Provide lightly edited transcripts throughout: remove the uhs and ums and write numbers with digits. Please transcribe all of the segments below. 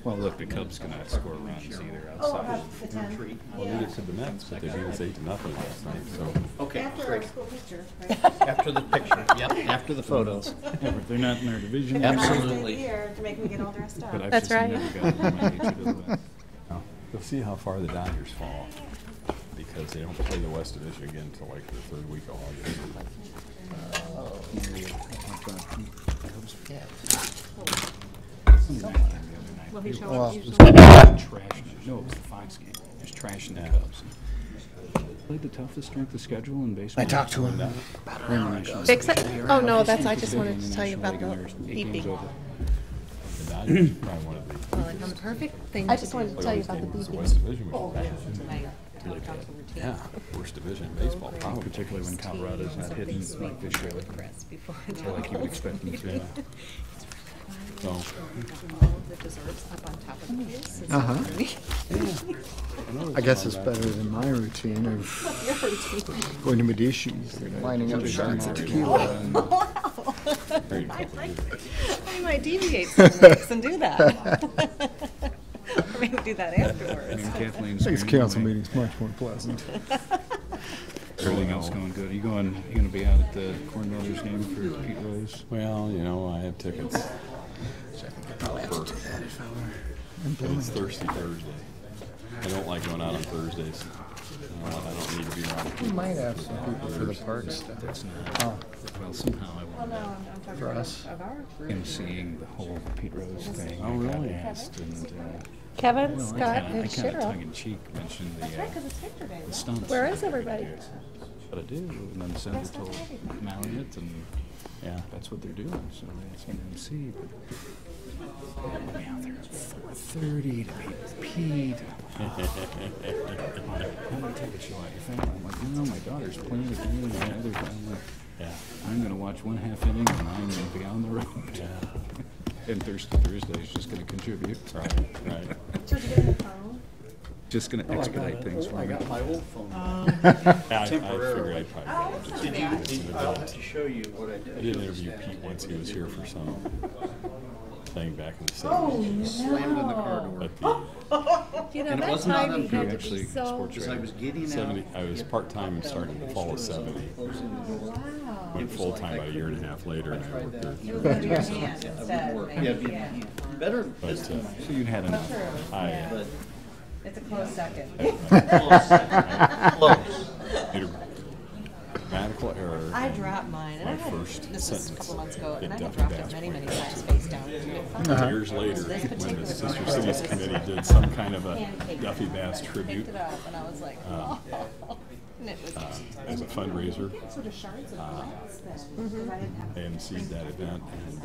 Well, look, the Cubs cannot score runs either outside. Well, neither could the Mets, but they beat us 8-0 last night, so. Okay, After our great. school picture, right? After the picture, yep, after the photos. Yeah, but they're not in our division. Absolutely. Here to make me get all dressed up. But I've That's just right. never gotten my age to do that. No. You'll see how far the Dodgers fall, because they don't play the West Division again until like the third week of August. Will he show Well, up usually? Trash. No, it was the Fox game. Just trashing the Cubs. Played the toughest strength of schedule in baseball. I talked to him. Fix it? Oh, no, that's, I just wanted to tell you about the beeping. The Dodgers are probably one of the Well, the perfect thing. I just wanted to tell you about the the beeping. West Division, which is yeah, worst division in baseball, probably. Particularly when Colorado's not hitting like this year. Or like you would expect them to. So, I guess it's better than my routine of going to Medici's, lining up shots of tequila. there you go. I might deviate some weeks and do that. Or maybe do that I afterwards. mean, Kathleen's. Makes council meetings much more pleasant. Everything else going good. You gonna be out at the Corn Brothers game for Pete Rose? Well, you know, I have tickets. It's Thirsty Thursday. I don't like going out on Thursdays. I don't need to be around. We might have some people for the park stuff. That's not. Well, somehow I Well, wound no, up I'm talking For us. of our group. emceeing the whole Pete Rose thing. Oh, really? I got asked, and Kevin, well, Scott, I and kind of Cheryl. tongue-in-cheek mentioned That's right, because it's Victor Day. the stunts. Where is everybody? But I do, and then Senator told Mallet, and Yeah. that's what they're doing. So they asked me to MC, but I'll be out there at 4:30 to meet with Pete. How do I take a show out your family? I'm like, no, my daughter's playing the game, and my other family. Yeah. I'm going to watch one half inning, and I'm going to be on the road. And Thursday is just going to contribute. Right, right. So did you get a new phone? Just going to expedite things for I me. got my old phone. Yeah, I figured Temporarily. I'd probably just do this in I'll advance. have to show you what I I did. did interview Pete once. He was here for some thing back in the 70s. Slammed in the car door. At the You know, And it that wasn't on time you them had to actually be so. sports Because I was getting out. 70, I was part-time and starting in the fall of 70. Closing the door. Went full-time about a year and a half later, and I worked there. You were going to do your hands I instead. would work. maybe. Yeah, be in my hand. Better But, this than So you'd had enough. I Yeah. but It's a close second. close. made a grammatical error. I dropped mine, and My I had, first this was a sentence couple months ago, and I hit had Duffy dropped it Bass many, many Point. times face down. Years later, This when particular the Sister one, Cities I Committee did some kind of a pancaked Duffy it. Bass tribute Picked it up, and I was like, oh. And it was as a fundraiser, sort of shards of glass then, because I didn't have they emceed that event, and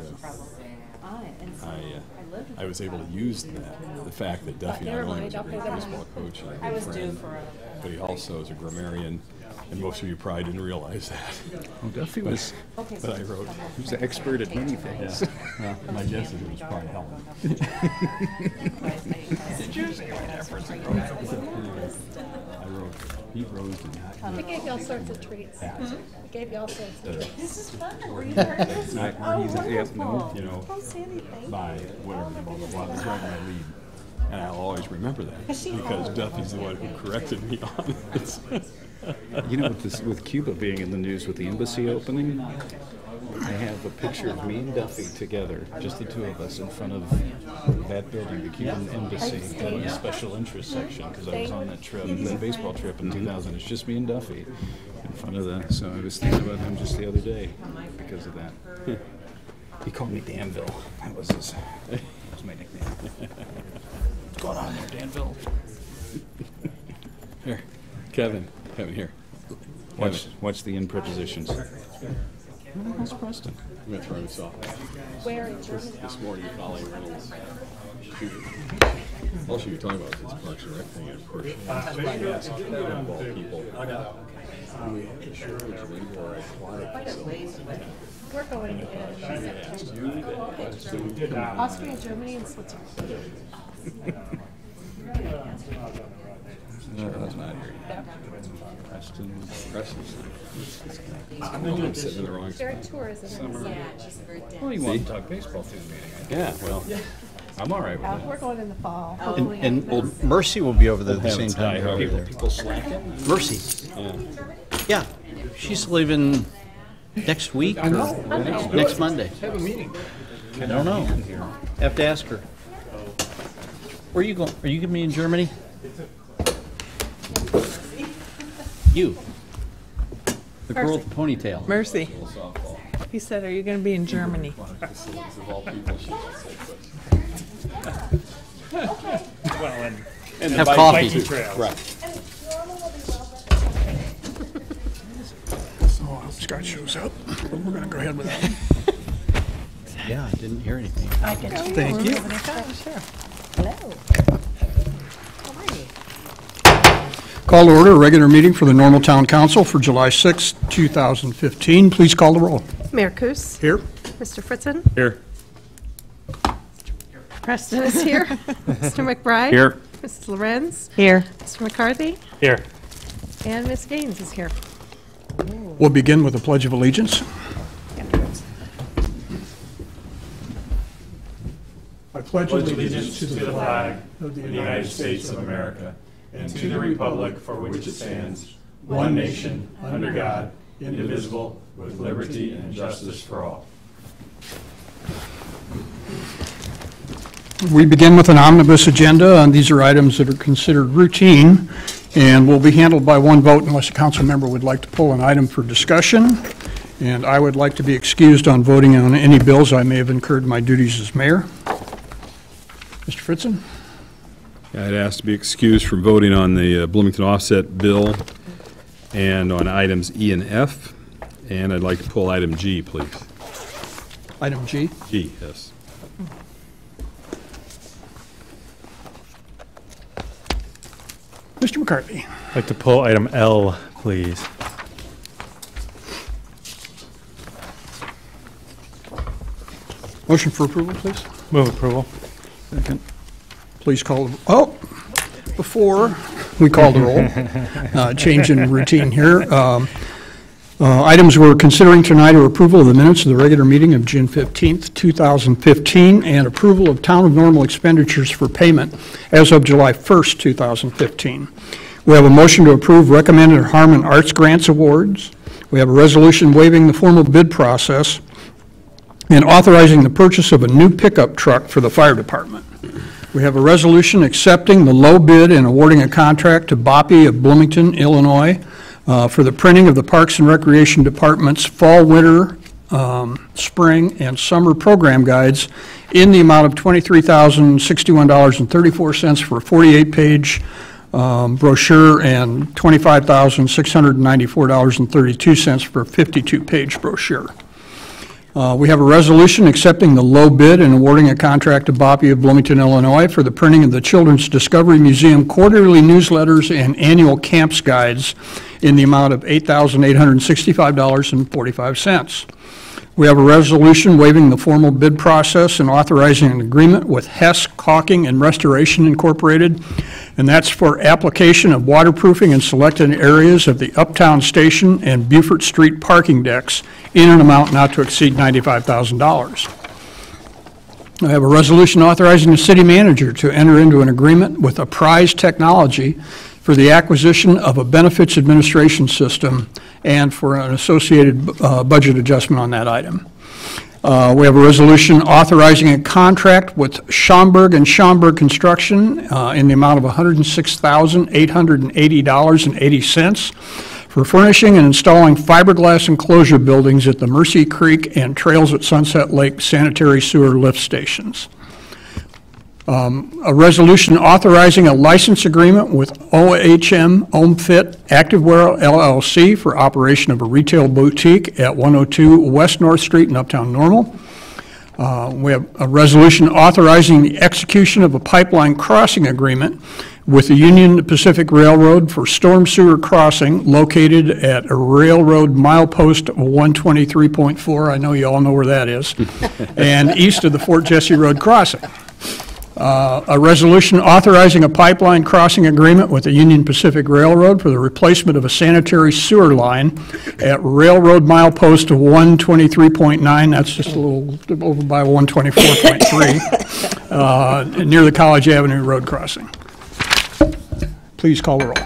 on it, and so I lived with I was able to use that, the fact that Duffy not never only mind, was a I'll great pay them. baseball coach and a I good was due friend, for but he also is a grammarian, and most of you probably didn't realize that. Well, Duffy was Okay, But I wrote, he was an expert at many things. well, my guess is it was probably Helen. I wrote, Pete Rose did not We gave you all sorts of treats. We gave you all sorts of treats. This is fun. Were you there? not Oh, He's a- yep, no. wonderful. you know, Oh, Sandy, thank by whatever, blah, blah, blah, was right in my lead. And I'll always remember that, because Duffy's the one who corrected me on it. You know, with Cuba being in the news with the embassy opening, I have a picture of me and Duffy together, just the two of us, in front of that building, the Cuban embassy, in the special interest section, because I was on that trip, that baseball trip in 2000. It's just me and Duffy in front of that. So I was thinking about him just the other day because of that. He called me Danville. That was my nickname. What's going on there, Danville? Here. Kevin, here. Watch the in prepositions. Oh, that's Preston. I'm going to throw this off. Where in Germany? This morning, Holly Reynolds shooting. All she was talking about was this Parks and Rec thing, and of course, she asked football people, do we have insurance or aquatic facilities? We're going to She asked you that question. Austria, Germany, and Switzerland. No, that's not here. Preston. I'm sitting in the wrong They're spot. tourism. Well, you want to talk baseball through the meeting. Yeah, well, I'm all right with that. We're going in the fall. And Mercy will be over there at the same Heavens, time. I you're hope over there. people slacking. Mercy. Yeah, she's leaving next week or next Monday. Have a meeting. I don't know. Have to ask her. Where are you going? Are you going to be in Germany? You. The girl with the ponytail. Mercy. He said, are you going to be in Germany? Have coffee. Right. Scott shows up. We're going to go ahead with that. Yeah, I didn't hear anything. Thank you. Call to order a regular meeting for the Normal Town Council for July 6, 2015. Please call the roll. Mayor Kus? Here. Mr. Fritzen? Here. Preston is here. Mr. McBride? Here. Mrs. Lorenz? Here. Mr. McCarthy? Here. And Ms. Gaines is here. We'll begin with the Pledge of Allegiance. I pledge allegiance to the flag of the United States of America and to the republic for which it stands, one nation, under God, indivisible, with liberty and justice for all. We begin with an omnibus agenda, and these are items that are considered routine and will be handled by one vote unless a council member would like to pull an item for discussion. And I would like to be excused on voting on any bills I may have incurred my duties as mayor. Mr. Fritzen? I'd ask to be excused from voting on the Bloomington offset bill and on items E and F, and I'd like to pull item G, please. Item G. G, yes. Mr. McCarthy? I'd like to pull item L, please. Motion for approval, please. Move approval. Second. Please call, before we call the roll, change in routine here. Items we're considering tonight are approval of the minutes of the regular meeting of June 15th, 2015, and approval of town of normal expenditures for payment as of July 1st, 2015. We have a motion to approve recommended Harmon Arts Grants Awards. We have a resolution waiving the formal bid process and authorizing the purchase of a new pickup truck for the fire department. We have a resolution accepting the low bid and awarding a contract to Boppe of Bloomington, Illinois, for the printing of the Parks and Recreation Department's fall, winter, spring, and summer program guides in the amount of $23,061.34 for a 48-page brochure and $25,694.32 for a 52-page brochure. We have a resolution accepting the low bid and awarding a contract to Boppe of Bloomington, Illinois for the printing of the Children's Discovery Museum quarterly newsletters and annual camps guides in the amount of $8,865.45. We have a resolution waiving the formal bid process and authorizing an agreement with Hess Caulking and Restoration Incorporated, and that's for application of waterproofing in selected areas of the Uptown Station and Beaufort Street parking decks in an amount not to exceed $95,000. I have a resolution authorizing the city manager to enter into an agreement with Apprise Technology for the acquisition of a benefits administration system and for an associated budget adjustment on that item. We have a resolution authorizing a contract with Schaumburg and Schaumburg Construction in the amount of $106,880.80 for furnishing and installing fiberglass enclosure buildings at the Mercy Creek and Trails at Sunset Lake sanitary sewer lift stations. A resolution authorizing a license agreement with OHM OMFIT Activewear LLC for operation of a retail boutique at 102 West North Street in Uptown Normal. We have a resolution authorizing the execution of a pipeline crossing agreement with the Union Pacific Railroad for storm sewer crossing located at a railroad milepost 123.4. I know you all know where that is, and east of the Fort Jesse Road crossing. A resolution authorizing a pipeline crossing agreement with the Union Pacific Railroad for the replacement of a sanitary sewer line at Railroad Milepost 123.9, that's just a little over by 124.3, near the College Avenue Road crossing. Please call the roll.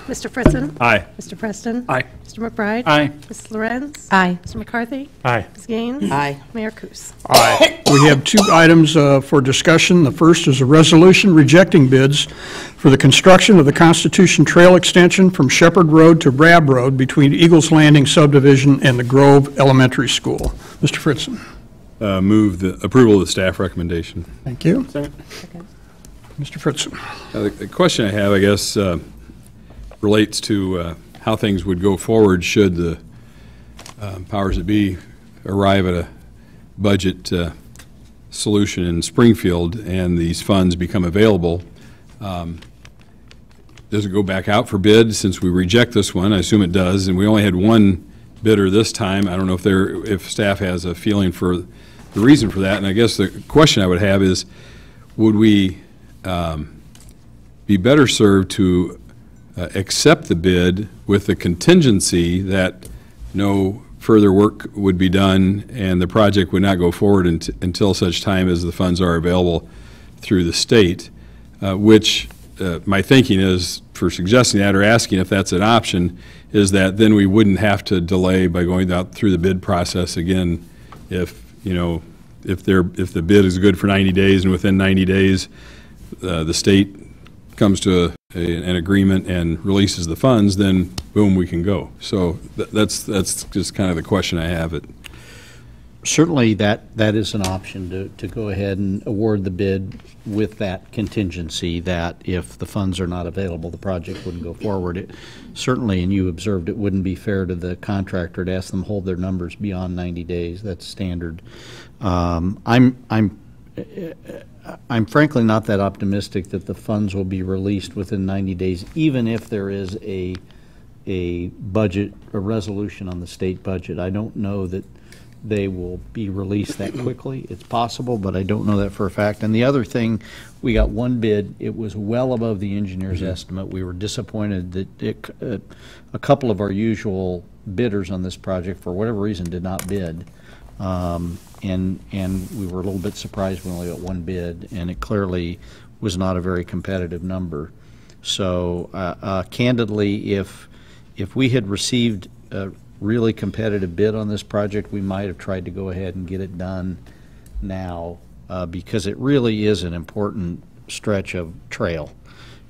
Mr. Fritzen? Aye. Mr. Preston? Aye. Mr. McBride? Aye. Mrs. Lorenz? Aye. Mr. McCarthy? Aye. Ms. Gaines? Aye. Mayor Kus? We have two items for discussion. The first is a resolution rejecting bids for the construction of the Constitution Trail extension from Shepherd Road to Rab Road between Eagles Landing subdivision and the Grove Elementary School. Mr. Fritzen. Move the approval of the staff recommendation. Thank you. Mr. Fritzen. The question I have, I guess, relates to how things would go forward should the powers that be arrive at a budget solution in Springfield and these funds become available. Does it go back out for bid since we reject this one? I assume it does, and we only had one bidder this time. I don't know if staff has a feeling for the reason for that, and I guess the question I would have is, would we be better served to accept the bid with the contingency that no further work would be done and the project would not go forward until such time as the funds are available through the state, which my thinking is, for suggesting that or asking if that's an option, is that then we wouldn't have to delay by going out through the bid process again if, you know, if the bid is good for 90 days and within 90 days the state comes to an agreement and releases the funds, then boom, we can go. So that's just kind of the question I have. Certainly, that is an option to go ahead and award the bid with that contingency that if the funds are not available, the project wouldn't go forward. Certainly, and you observed, it wouldn't be fair to the contractor to ask them to hold their numbers beyond 90 days. That's standard. I'm frankly not that optimistic that the funds will be released within 90 days, even if there is a resolution on the state budget. I don't know that they will be released that quickly. It's possible, but I don't know that for a fact. And the other thing, we got one bid. It was well above the engineer's estimate. We were disappointed that a couple of our usual bidders on this project, for whatever reason, did not bid. And we were a little bit surprised we only got one bid, and it clearly was not a very competitive number. So candidly, if we had received a really competitive bid on this project, we might have tried to go ahead and get it done now because it really is an important stretch of trail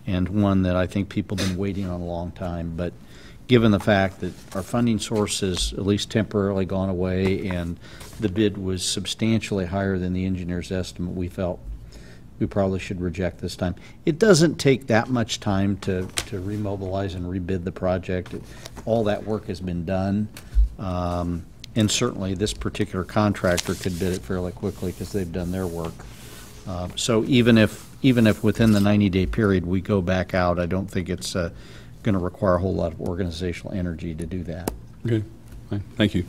and one that I think people have been waiting on a long time. But given the fact that our funding source has at least temporarily gone away and the bid was substantially higher than the engineer's estimate, we felt we probably should reject this time. It doesn't take that much time to remobilize and rebid the project. All that work has been done. And certainly this particular contractor could bid it fairly quickly because they've done their work. So even if within the 90-day period we go back out, I don't think it's going to require a whole lot of organizational energy to do that. Okay, fine. Thank you.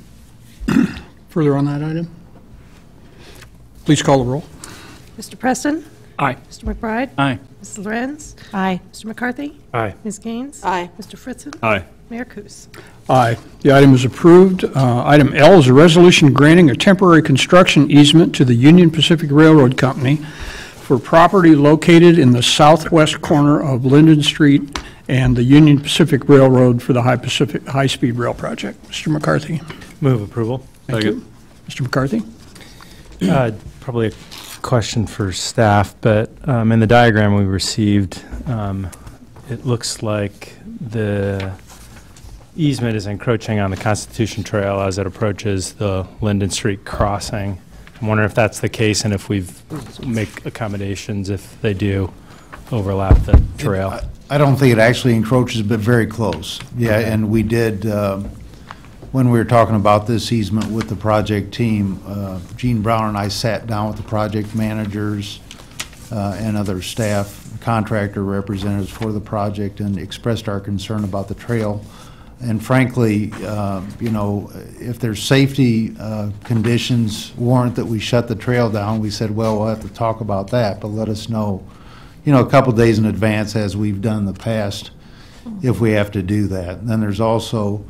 Further on that item? Please call the roll. Mr. Preston? Aye. Mr. McBride? Aye. Mrs. Lorenz? Aye. Mr. McCarthy? Aye. Ms. Gaines? Aye. Mr. Fritzen? Aye. Mayor Kus? Aye. The item is approved. Item L is a resolution granting a temporary construction easement to the Union Pacific Railroad Company for property located in the southwest corner of Linden Street and the Union Pacific Railroad for the High-Speed Rail Project. Mr. McCarthy. Move approval. Thank you. Mr. McCarthy. Probably a question for staff, but in the diagram we received, it looks like the easement is encroaching on the Constitution Trail as it approaches the Linden Street crossing. I'm wondering if that's the case and if we've make accommodations if they do overlap the trail. I don't think it actually encroaches, but very close. Yeah, Okay. and we did, when we were talking about this easement with the project team, Gene Brown and I sat down with the project managers and other staff, contractor representatives for the project, and expressed our concern about the trail And frankly, you know, if there's safety conditions warrant that we shut the trail down, we said, well, we'll have to talk about that, but let us know, you know, a couple days in advance, as we've done in the past, if we have to do that. And then there's also,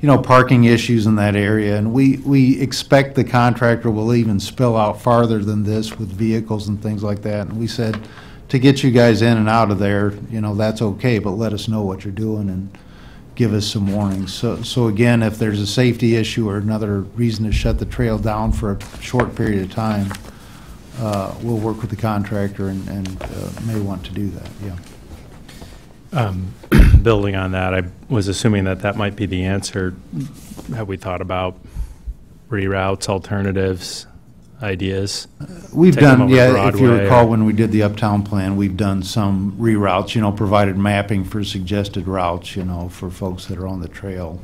you know, parking issues in that area, and we expect the contractor will even spill out farther than this with vehicles and things like that. And we said, to get you guys in and out of there, you know, that's okay, but let us know what you're doing and give us some warnings. So again, if there's a safety issue or another reason to shut the trail down for a short period of time, we'll work with the contractor and may want to do that, yeah. Building on that, I was assuming that that might be the answer. Have we thought about reroutes, alternatives, ideas? We've Take them done, over yeah, if you Broadway recall, or- when we did the Uptown plan, we've done some reroutes, you know, provided mapping for suggested routes, you know, for folks that are on the trail.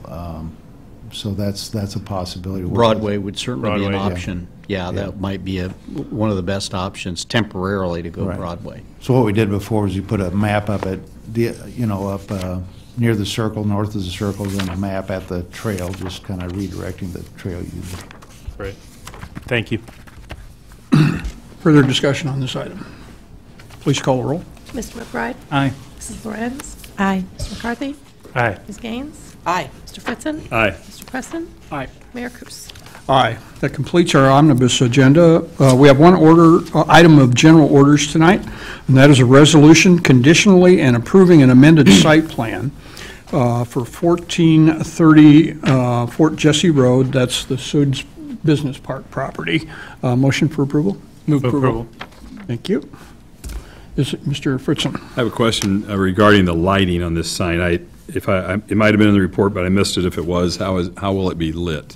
So that's a possibility. Broadway would certainly be an Broadway, yeah. option. Yeah, that might be one of the best options temporarily to go Right. Broadway. So what we did before was you put a map up at the, you know, up near the circle, north of the circle, then a map at the trail, just kind of redirecting the trail user. Great. Thank you. Further discussion on this item? Please call the roll. Mr. McBride? Aye. Mrs. Lorenz? Aye. Mr. McCarthy? Aye. Ms. Gaines? Aye. Mr. Fritzen? Aye. Mr. Preston? Aye. Mayor Kus? Aye. That completes our omnibus agenda. We have one item of general orders tonight, and that is a resolution conditionally and approving an amended site plan for 1430 Fort Jesse Road. That's the Suds Business Park property. Motion for approval? Move approval. Thank you. Is it Mr. Fritzen? I have a question regarding the lighting on this sign. It might have been in the report, but I missed it if it was. How will it be lit?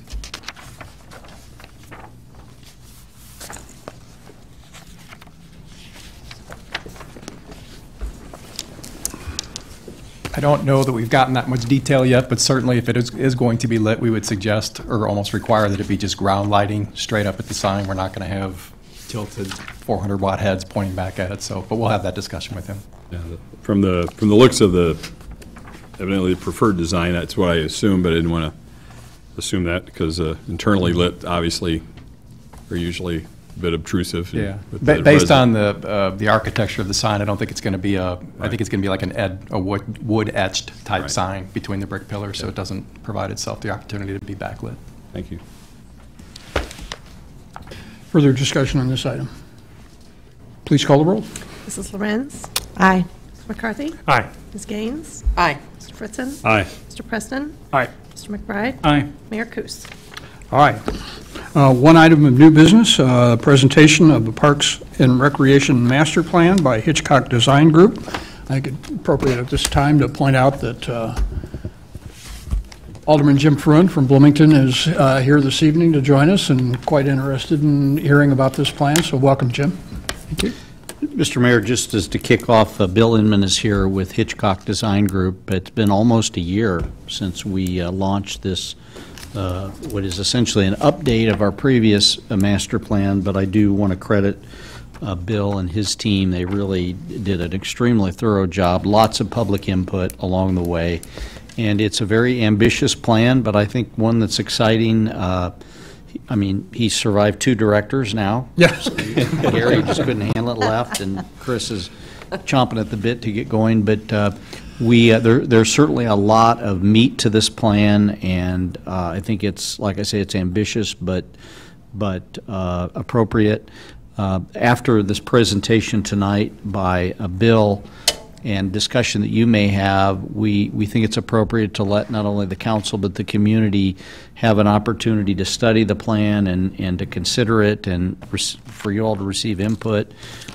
I don't know that we've gotten that much detail yet, but certainly if it is going to be lit, we would suggest or almost require that it be just ground lighting straight up at the sign. We're not going to have tilted 400-watt heads pointing back at it, but we'll have that discussion with him. Yeah, from the looks of the evidently the preferred design, that's what I assumed, but I didn't want to assume that because internally lit obviously are usually a bit obtrusive. Yeah, with the based resident. on the architecture of the sign, I don't think it's going to be I think it's going to be like a wood etched type Right. sign between the brick pillars, so it doesn't provide itself the opportunity to be backlit. Thank you. Further discussion on this item? Please call the roll. Mrs. Lorenz? Aye. Mr. McCarthy? Aye. Ms. Gaines? Aye. Mr. Fritzen? Aye. Mr. Preston? Aye. Mr. McBride? Aye. Mayor Kus? Aye. One item of new business, presentation of the Parks and Recreation Master Plan by Hitchcock Design Group. I think it's appropriate at this time to point out that Alderman Jim Freund from Bloomington is here this evening to join us and quite interested in hearing about this plan, so welcome, Jim. Thank you. Mr. Mayor, just as to kick off, Bill Inman is here with Hitchcock Design Group. It's been almost a year since we launched this, what is essentially an update of our previous master plan, but I do want to credit Bill and his team. They really did an extremely thorough job, lots of public input along the way, and it's a very ambitious plan, but I think one that's exciting. I mean, he's survived 2 directors now. Yes. Gary just couldn't handle it, left, and Chris is chomping at the bit to get going. But there's certainly a lot of meat to this plan, and I think it's, like I say, it's ambitious but appropriate. After this presentation tonight by Bill and discussion that you may have, we think it's appropriate to let not only the council but the community have an opportunity to study the plan and to consider it and for you all to receive input.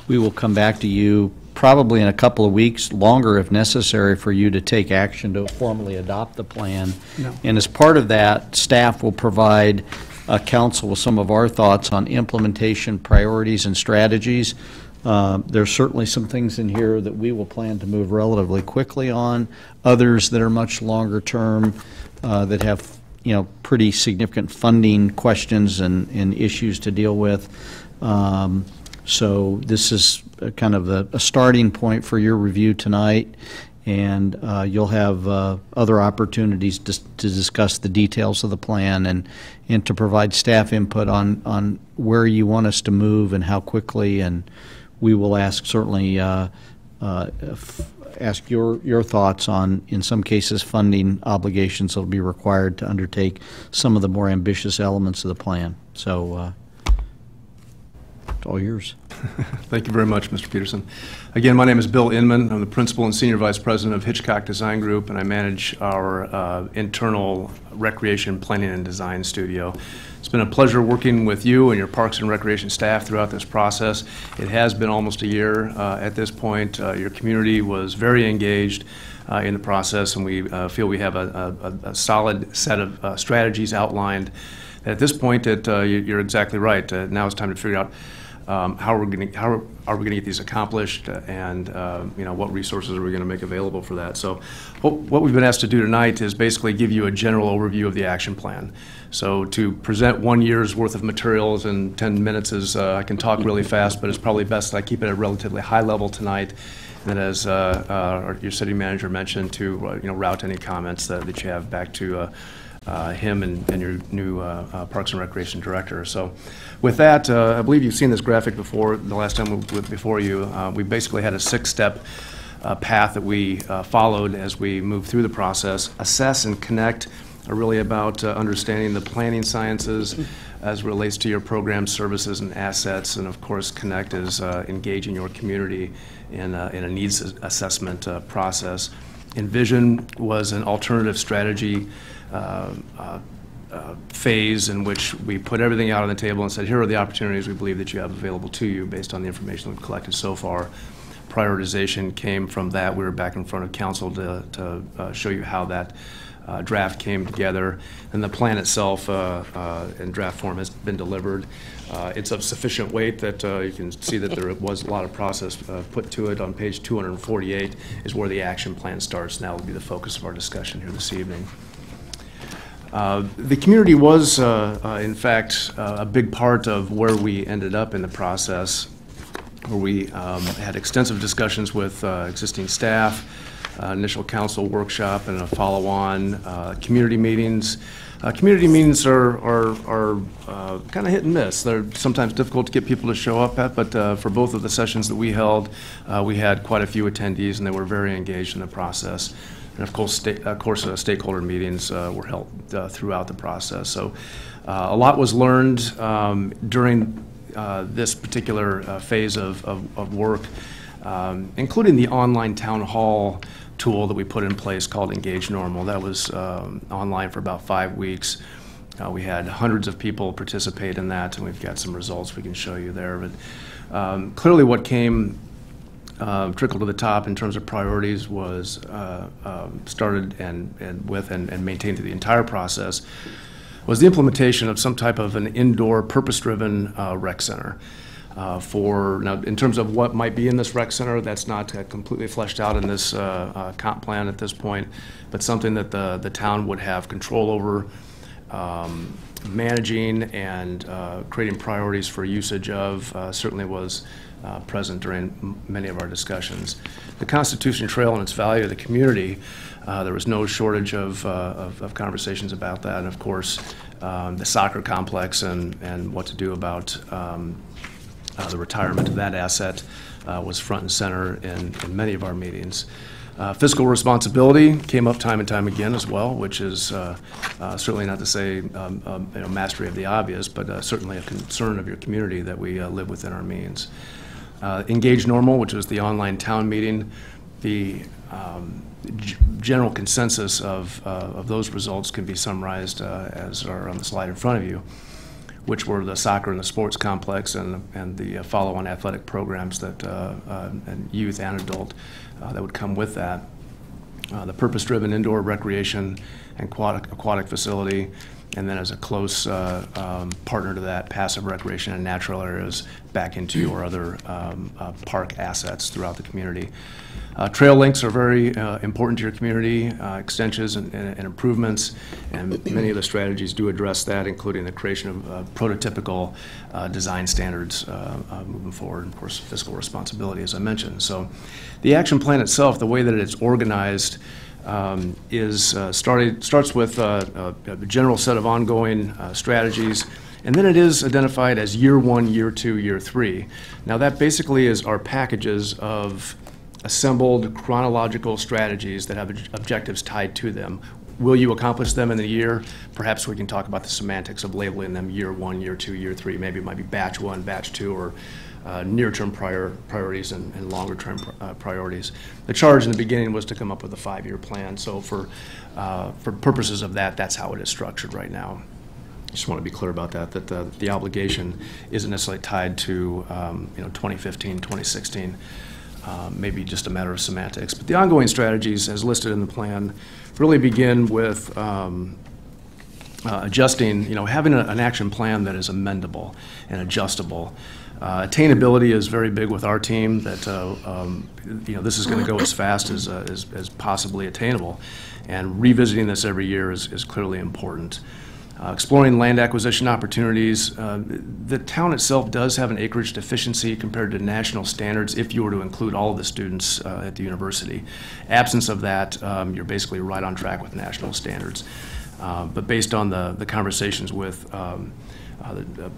We will come back to you probably in a couple of weeks, longer if necessary, for you to take action to formally adopt the plan. No. And as part of that, staff will provide council with some of our thoughts on implementation priorities and strategies. There's certainly some things in here that we will plan to move relatively quickly on, others that are much longer term, that have, pretty significant funding questions and issues to deal with. So this is kind of a starting point for your review tonight, and you'll have other opportunities to discuss the details of the plan and to provide staff input on where you want us to move and how quickly, and we will certainly ask your thoughts on, in some cases, funding obligations that will be required to undertake some of the more ambitious elements of the plan. So it's all yours. Thank you very much, Mr. Peterson. Again, my name is Bill Inman. I'm the Principal and Senior Vice President of Hitchcock Design Group, and I manage our internal recreation planning and design studio. It's been a pleasure working with you and your Parks and Recreation staff throughout this process. It has been almost a year at this point. Your community was very engaged in the process, and we feel we have a solid set of strategies outlined. At this point, you're exactly right. Now it's time to figure out how are we going to get these accomplished, and what resources are we going to make available for that. So what we've been asked to do tonight is basically give you a general overview of the action plan. So to present 1 year's worth of materials in 10 minutes is, I can talk really fast, but it's probably best that I keep it at a relatively high level tonight. And then, as your city manager mentioned, to route any comments that you have back to him and your new Parks and Recreation Director. So with that, I believe you've seen this graphic before. The last time we were before you, we basically had a 6-step path that we followed as we moved through the process. Assess and connect are really about understanding the planning sciences as relates to your program services and assets, and of course connect is engaging your community in a needs assessment process. Envision was an alternative strategy phase in which we put everything out on the table and said, here are the opportunities we believe that you have available to you based on the information we've collected so far. Prioritization came from that. We were back in front of council to show you how that draft came together, and the plan itself in draft form has been delivered. It's of sufficient weight that you can see that there was a lot of process put to it. On page 248 is where the action plan starts. Now will be the focus of our discussion here this evening. The community was, in fact, a big part of where we ended up in the process, where we had extensive discussions with existing staff, initial council workshop, and a follow-on community meetings. Community meetings are kind of hit and miss. They're sometimes difficult to get people to show up at, but for both of the sessions that we held, we had quite a few attendees, and they were very engaged in the process. And of course, stakeholder meetings were held throughout the process. So a lot was learned during this particular phase of work, including the online town hall tool that we put in place called Engage Normal. That was online for about 5 weeks. We had hundreds of people participate in that, and we've got some results we can show you there. But clearly what came trickled to the top in terms of priorities was started and maintained through the entire process was the implementation of some type of an indoor purpose-driven rec center. Now, in terms of what might be in this rec center, that's not completely fleshed out in this comp plan at this point, but something that the town would have control over, managing and creating priorities for usage of, certainly was present during many of our discussions. The Constitution Trail and its value to the community, there was no shortage of conversations about that, and of course the soccer complex and what to do about the retirement of that asset was front and center in many of our meetings. Fiscal responsibility came up time and time again as well, which is certainly not to say mastery of the obvious, but certainly a concern of your community that we live within our means. Engage Normal, which was the online town meeting, the general consensus of those results can be summarized as are on the slide in front of you, which were the soccer and the sports complex and the follow-on athletic programs that and youth and adult that would come with that. The purpose-driven indoor recreation and aquatic facility, and then as a close partner to that, passive recreation and natural areas back into your other park assets throughout the community. Trail links are very important to your community, extensions and improvements, and many of the strategies do address that, including the creation of prototypical design standards moving forward, and of course, fiscal responsibility, as I mentioned. So the action plan itself, the way that it's organized, starts with a general set of ongoing strategies, and then it is identified as year 1, year 2, year 3. Now that basically is our packages of assembled chronological strategies that have objectives tied to them. Will you accomplish them in a year? Perhaps we can talk about the semantics of labeling them year 1, year 2, year 3. Maybe it might be batch 1, batch 2, or near-term priorities and longer-term priorities. The charge in the beginning was to come up with a 5-year plan. So for purposes of that, that's how it is structured right now. Just want to be clear about that, the obligation isn't necessarily tied to 2015, 2016. Maybe just a matter of semantics. But the ongoing strategies, as listed in the plan, really begin with adjusting, having an action plan that is amendable and adjustable. Attainability is very big with our team, that this is going to go as fast as possibly attainable. And revisiting this every year is clearly important. Exploring land acquisition opportunities. The town itself does have an acreage deficiency compared to national standards if you were to include all of the students at the university. Absence of that, you're basically right on track with national standards. But based on the conversations with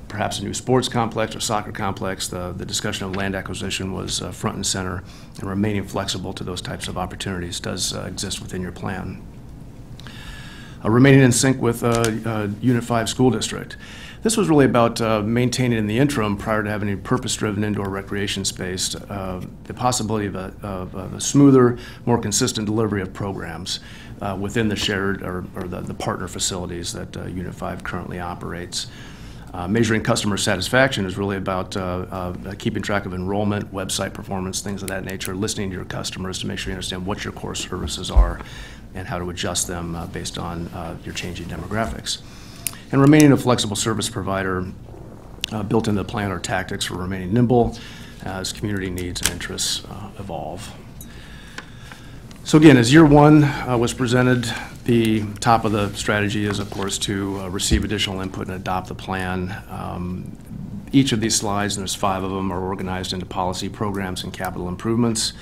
perhaps a new sports complex or soccer complex, the discussion of land acquisition was front and center, and remaining flexible to those types of opportunities does exist within your plan. Remaining in sync with Unit 5 school district. This was really about maintaining in the interim, prior to having a purpose-driven indoor recreation space, the possibility of a smoother, more consistent delivery of programs within the shared or the partner facilities that Unit 5 currently operates. Measuring customer satisfaction is really about keeping track of enrollment, website performance, things of that nature, listening to your customers to make sure you understand what your core services are and how to adjust them based on your changing demographics. And remaining a flexible service provider, built into the plan are tactics for remaining nimble as community needs and interests evolve. So again, as year 1 was presented, the top of the strategy is, of course, to receive additional input and adopt the plan. Each of these slides, and there's 5 of them, are organized into policy, programs, and capital improvements.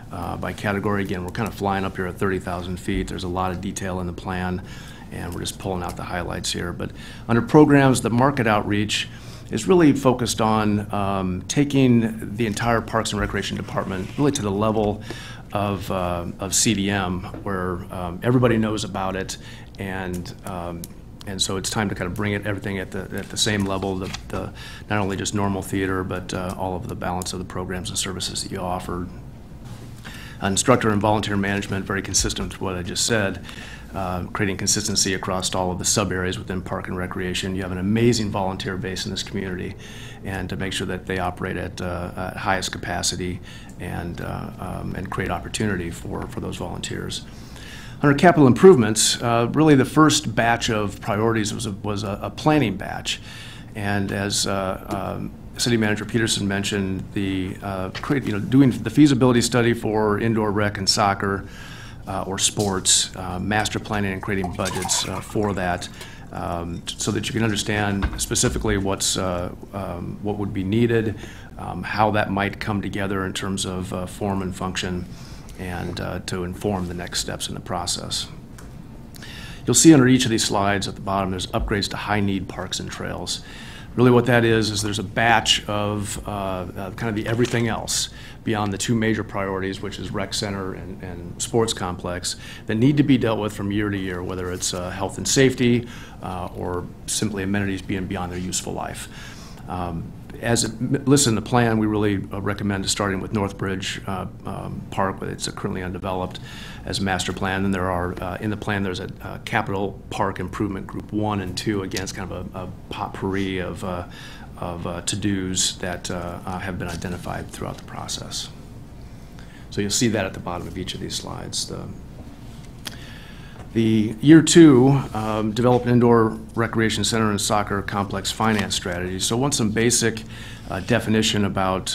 By category, again, we're kind of flying up here at 30,000 feet. There's a lot of detail in the plan, and we're just pulling out the highlights here. But under programs, the market outreach is really focused on taking the entire Parks and Recreation Department really to the level of CDM, where everybody knows about it, and so it's time to kind of bring everything at the same level, not only just normal theater, but all of the balance of the programs and services that you offer. Instructor and volunteer management, very consistent with what I just said, creating consistency across all of the sub-areas within Park and Recreation. You have an amazing volunteer base in this community, and to make sure that they operate at highest capacity and create opportunity for those volunteers. Under capital improvements, really the first batch of priorities was a planning batch, and as City Manager Peterson mentioned, doing the feasibility study for indoor rec and soccer or sports, master planning and creating budgets for that, so that you can understand specifically what would be needed, how that might come together in terms of form and function, and to inform the next steps in the process. You'll see under each of these slides at the bottom there's upgrades to high-need parks and trails. Really what that is there's a batch of kind of the everything else beyond the 2 major priorities, which is rec center and sports complex, that need to be dealt with from year to year, whether it's health and safety or simply amenities being beyond their useful life. As listed in the plan, we really recommend starting with Northbridge Park, but it's currently undeveloped, as a master plan. And there are, in the plan, there's a capital park improvement group 1 and 2. Again, it's kind of a potpourri of to-dos that have been identified throughout the process. So you'll see that at the bottom of each of these slides. The year 2, develop an indoor recreation center and soccer complex finance strategy. So I want some basic definition about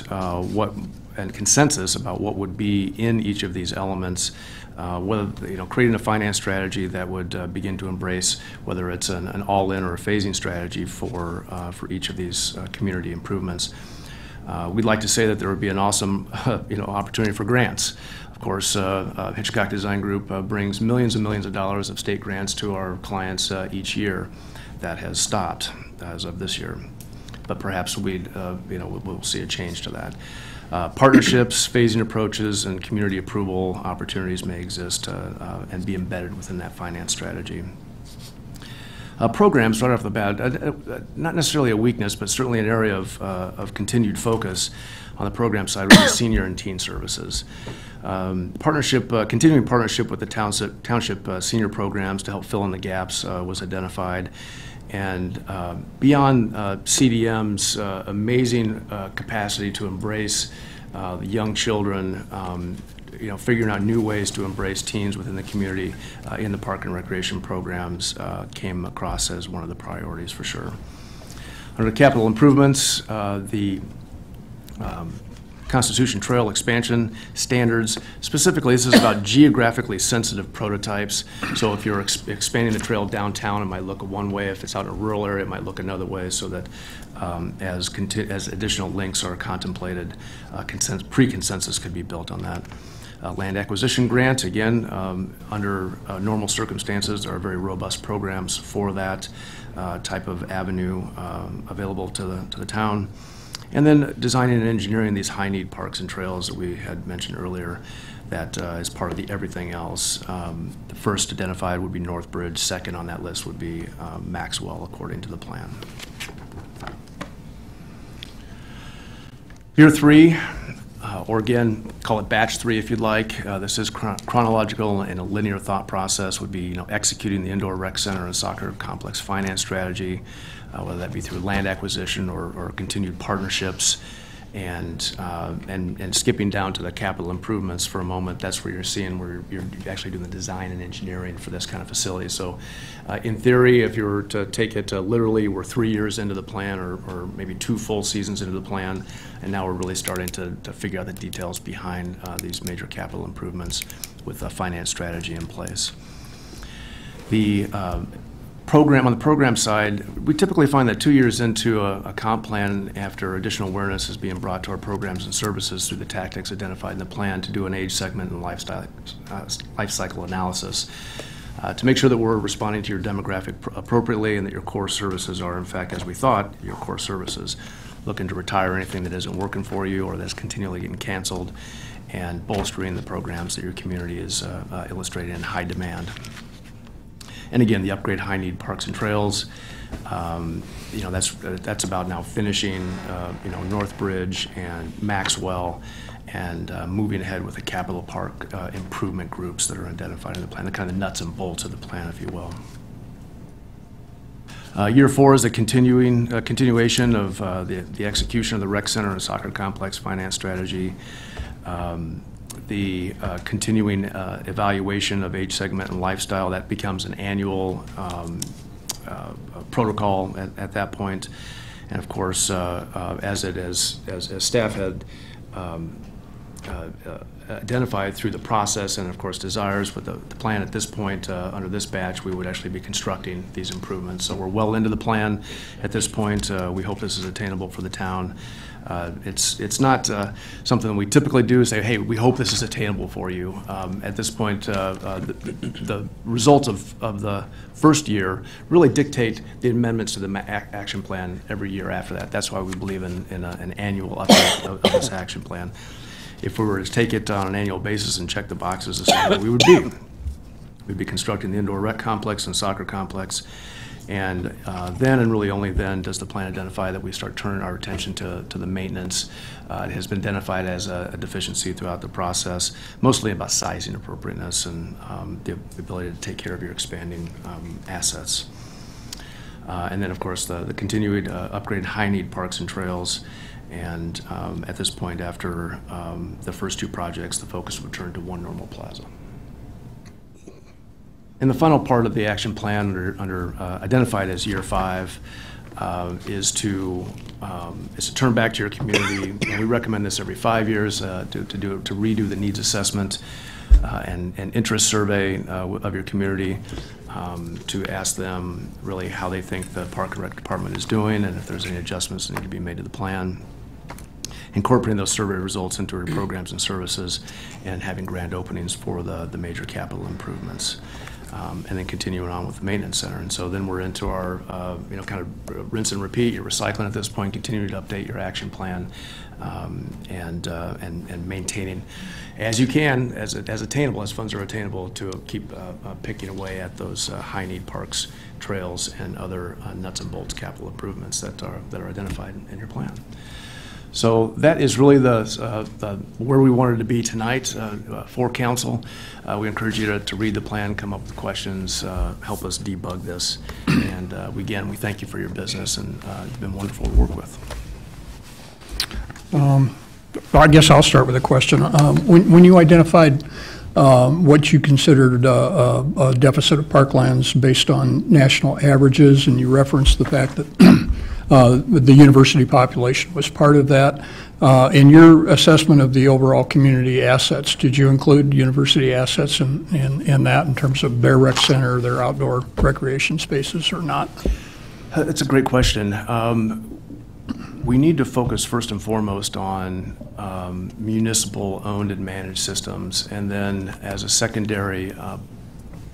what and consensus about what would be in each of these elements, whether, creating a finance strategy that would begin to embrace whether it's an all-in or a phasing strategy for each of these community improvements. We'd like to say that there would be an awesome opportunity for grants. Of course, Hitchcock Design Group brings millions and millions of dollars of state grants to our clients each year. That has stopped as of this year, but perhaps we'll see a change to that. Partnerships, phasing approaches, and community approval opportunities may exist and be embedded within that finance strategy. Programs, right off the bat, not necessarily a weakness, but certainly an area of continued focus on the program side would be senior and teen services. Continuing partnership with the township senior programs to help fill in the gaps was identified. And beyond CDM's amazing capacity to embrace the young children, figuring out new ways to embrace teens within the community in the park and recreation programs came across as one of the priorities for sure. Under capital improvements, the Constitution Trail expansion standards. Specifically, this is about geographically sensitive prototypes. So if you're expanding the trail downtown, it might look one way. If it's out in a rural area, it might look another way, so that as additional links are contemplated, pre-consensus could be built on that. Land acquisition grant, again, under normal circumstances, there are very robust programs for that type of avenue available to the town. And then designing and engineering these high-need parks and trails that we had mentioned earlier, that is part of the everything else. The first identified would be Northbridge. Second on that list would be Maxwell, according to the plan. Year 3, or again, call it batch 3 if you'd like. This is chronological and a linear thought process, would be executing the indoor rec center and soccer complex finance strategy, whether that be through land acquisition or continued partnerships, and skipping down to the capital improvements for a moment. That's where you're seeing where you're actually doing the design and engineering for this kind of facility. So in theory, if you were to take it literally, we're 3 years into the plan, or maybe 2 full seasons into the plan, and now we're really starting to figure out the details behind these major capital improvements with a finance strategy in place. The on the program side, we typically find that 2 years into a comp plan, after additional awareness is being brought to our programs and services through the tactics identified in the plan, to do an age segment and life cycle analysis to make sure that we're responding to your demographic appropriately, and that your core services are, in fact, as we thought, your core services. Looking to retire anything that isn't working for you or that's continually getting canceled, and bolstering the programs that your community is illustrating in high demand. And again, the upgrade high-need parks and trails, that's about now finishing, Northbridge and Maxwell, and moving ahead with the capital park improvement groups that are identified in the plan, the kind of nuts and bolts of the plan, if you will. Year 4 is a continuation of the execution of the rec center and soccer complex finance strategy. The continuing evaluation of age segment and lifestyle, that becomes an annual protocol at that point. And of course, as staff had identified through the process, and of course desires with the plan at this point, under this batch, we would actually be constructing these improvements. So we're well into the plan at this point. We hope this is attainable for the town. It's not something that we typically do, say, hey, we hope this is attainable for you. At this point, the results of the first year really dictate the amendments to the action plan every year after that. That's why we believe in an annual update of this action plan. If we were to take it on an annual basis and check the boxes, this is what we would be. We'd be constructing the indoor rec complex and soccer complex. And then, and really only then, does the plan identify that we start turning our attention to the maintenance. It has been identified as a deficiency throughout the process, mostly about sizing appropriateness and the ability to take care of your expanding assets. And then, of course, the continued upgraded high-need parks and trails. And at this point, after the first 2 projects, the focus would turn to one normal plaza. In the final part of the action plan, under identified as year 5, is to turn back to your community. And we recommend this every 5 years to redo the needs assessment and interest survey of your community, to ask them really how they think the Park and Rec Department is doing and if there's any adjustments that need to be made to the plan. Incorporating those survey results into our programs and services, and having grand openings for the major capital improvements. And then continuing on with the maintenance center. And so then we're into our, kind of rinse and repeat. You're recycling at this point, continuing to update your action plan, and maintaining, as you can, as attainable, as funds are attainable, to keep picking away at those high-need parks, trails, and other nuts and bolts capital improvements that are identified in your plan. So that is really where we wanted to be tonight for council. We encourage you to read the plan, come up with questions, help us debug this. And again, we thank you for your business, and it's been wonderful to work with. I guess I'll start with a question. When you identified what you considered a deficit of parklands based on national averages, and you referenced the fact that the university population was part of that. In your assessment of the overall community assets, did you include university assets in that in terms of their rec center, their outdoor recreation spaces, or not? That's a great question. We need to focus first and foremost on municipal owned and managed systems, and then as a secondary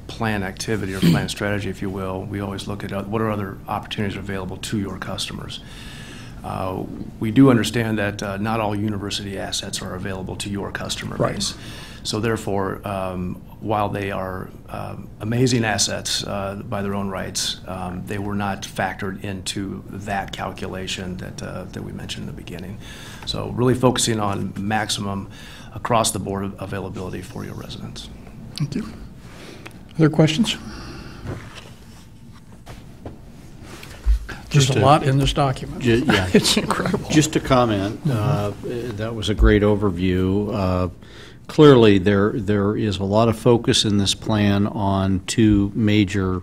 plan activity or plan strategy, if you will, we always look at what are other opportunities available to your customers. We do understand that not all university assets are available to your customer base. So therefore, while they are amazing assets by their own rights, they were not factored into that calculation that we mentioned in the beginning. So really focusing on maximum across the board availability for your residents. Thank you. Other questions? There's a lot in this document. Yeah. It's incredible. Just to comment, that was a great overview. Clearly, there is a lot of focus in this plan on two major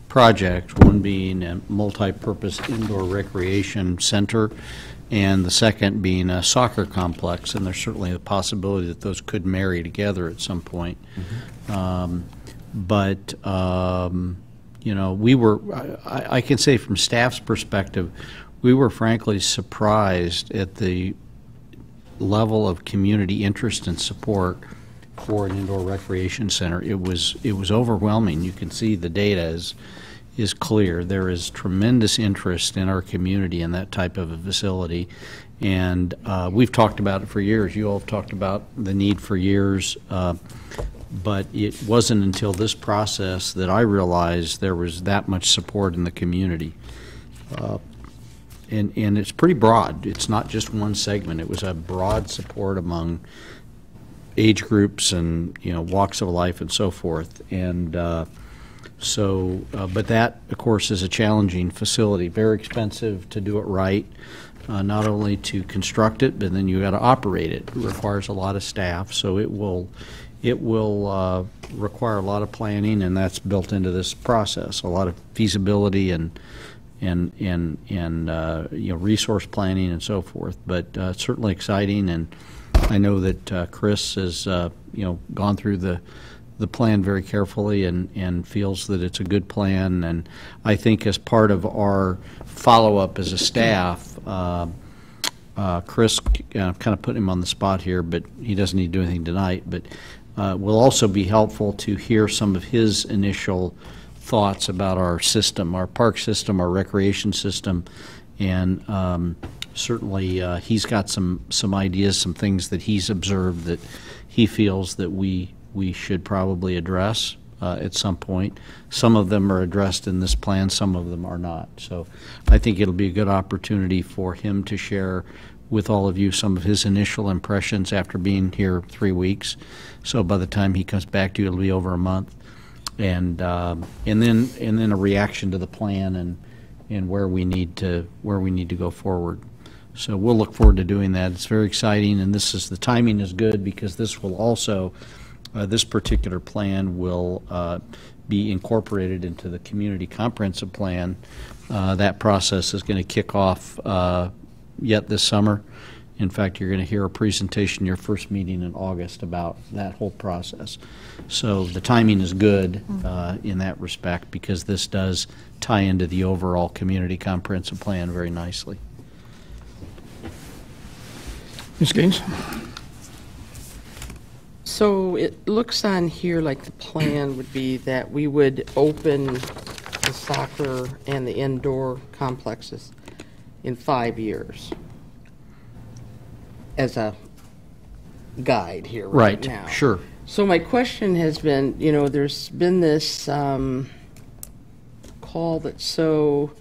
projects, one being a multi-purpose indoor recreation center, and the second being a soccer complex, and there's certainly a possibility that those could marry together at some point. But we were, I can say from staff's perspective, we were frankly surprised at the level of community interest and support for an indoor recreation center. It was overwhelming. You can see the data is clear. There is tremendous interest in our community in that type of a facility, and we've talked about it for years. You all have talked about the need for years. But it wasn't until this process that I realized there was that much support in the community. And it's pretty broad. It's not just one segment. It was a broad support among age groups and walks of life and so forth. And but that, of course, is a challenging facility. Very expensive to do it right. Not only to construct it, but then you got to operate it. It requires a lot of staff, so it will require a lot of planning, and that's built into this process. A lot of feasibility and resource planning and so forth. But certainly exciting, and I know that Chris has gone through the plan very carefully and feels that it's a good plan. And I think as part of our follow-up as a staff, Chris, kind of putting him on the spot here, but he doesn't need to do anything tonight, but will also be helpful to hear some of his initial thoughts about our system, our park system, our recreation system, and certainly he's got some ideas, some things that he's observed that he feels that we should probably address at some point. Some of them are addressed in this plan, some of them are not. So I think it'll be a good opportunity for him to share with all of you some of his initial impressions after being here 3 weeks. So by the time he comes back to you, it'll be over a month, and then a reaction to the plan and where we need to go forward. So we'll look forward to doing that. It's very exciting, and the timing is good because this will also this particular plan will be incorporated into the community comprehensive plan. That process is going to kick off yet this summer. In fact, you're going to hear a presentation your first meeting in August about that whole process. So the timing is good in that respect, because this does tie into the overall community comprehensive plan very nicely. Ms. Gaines? So it looks on here like the plan would be that we would open the soccer and the indoor complexes in 5 years as a guide here right now. Sure. So my question has been, you know, there's been this call that's so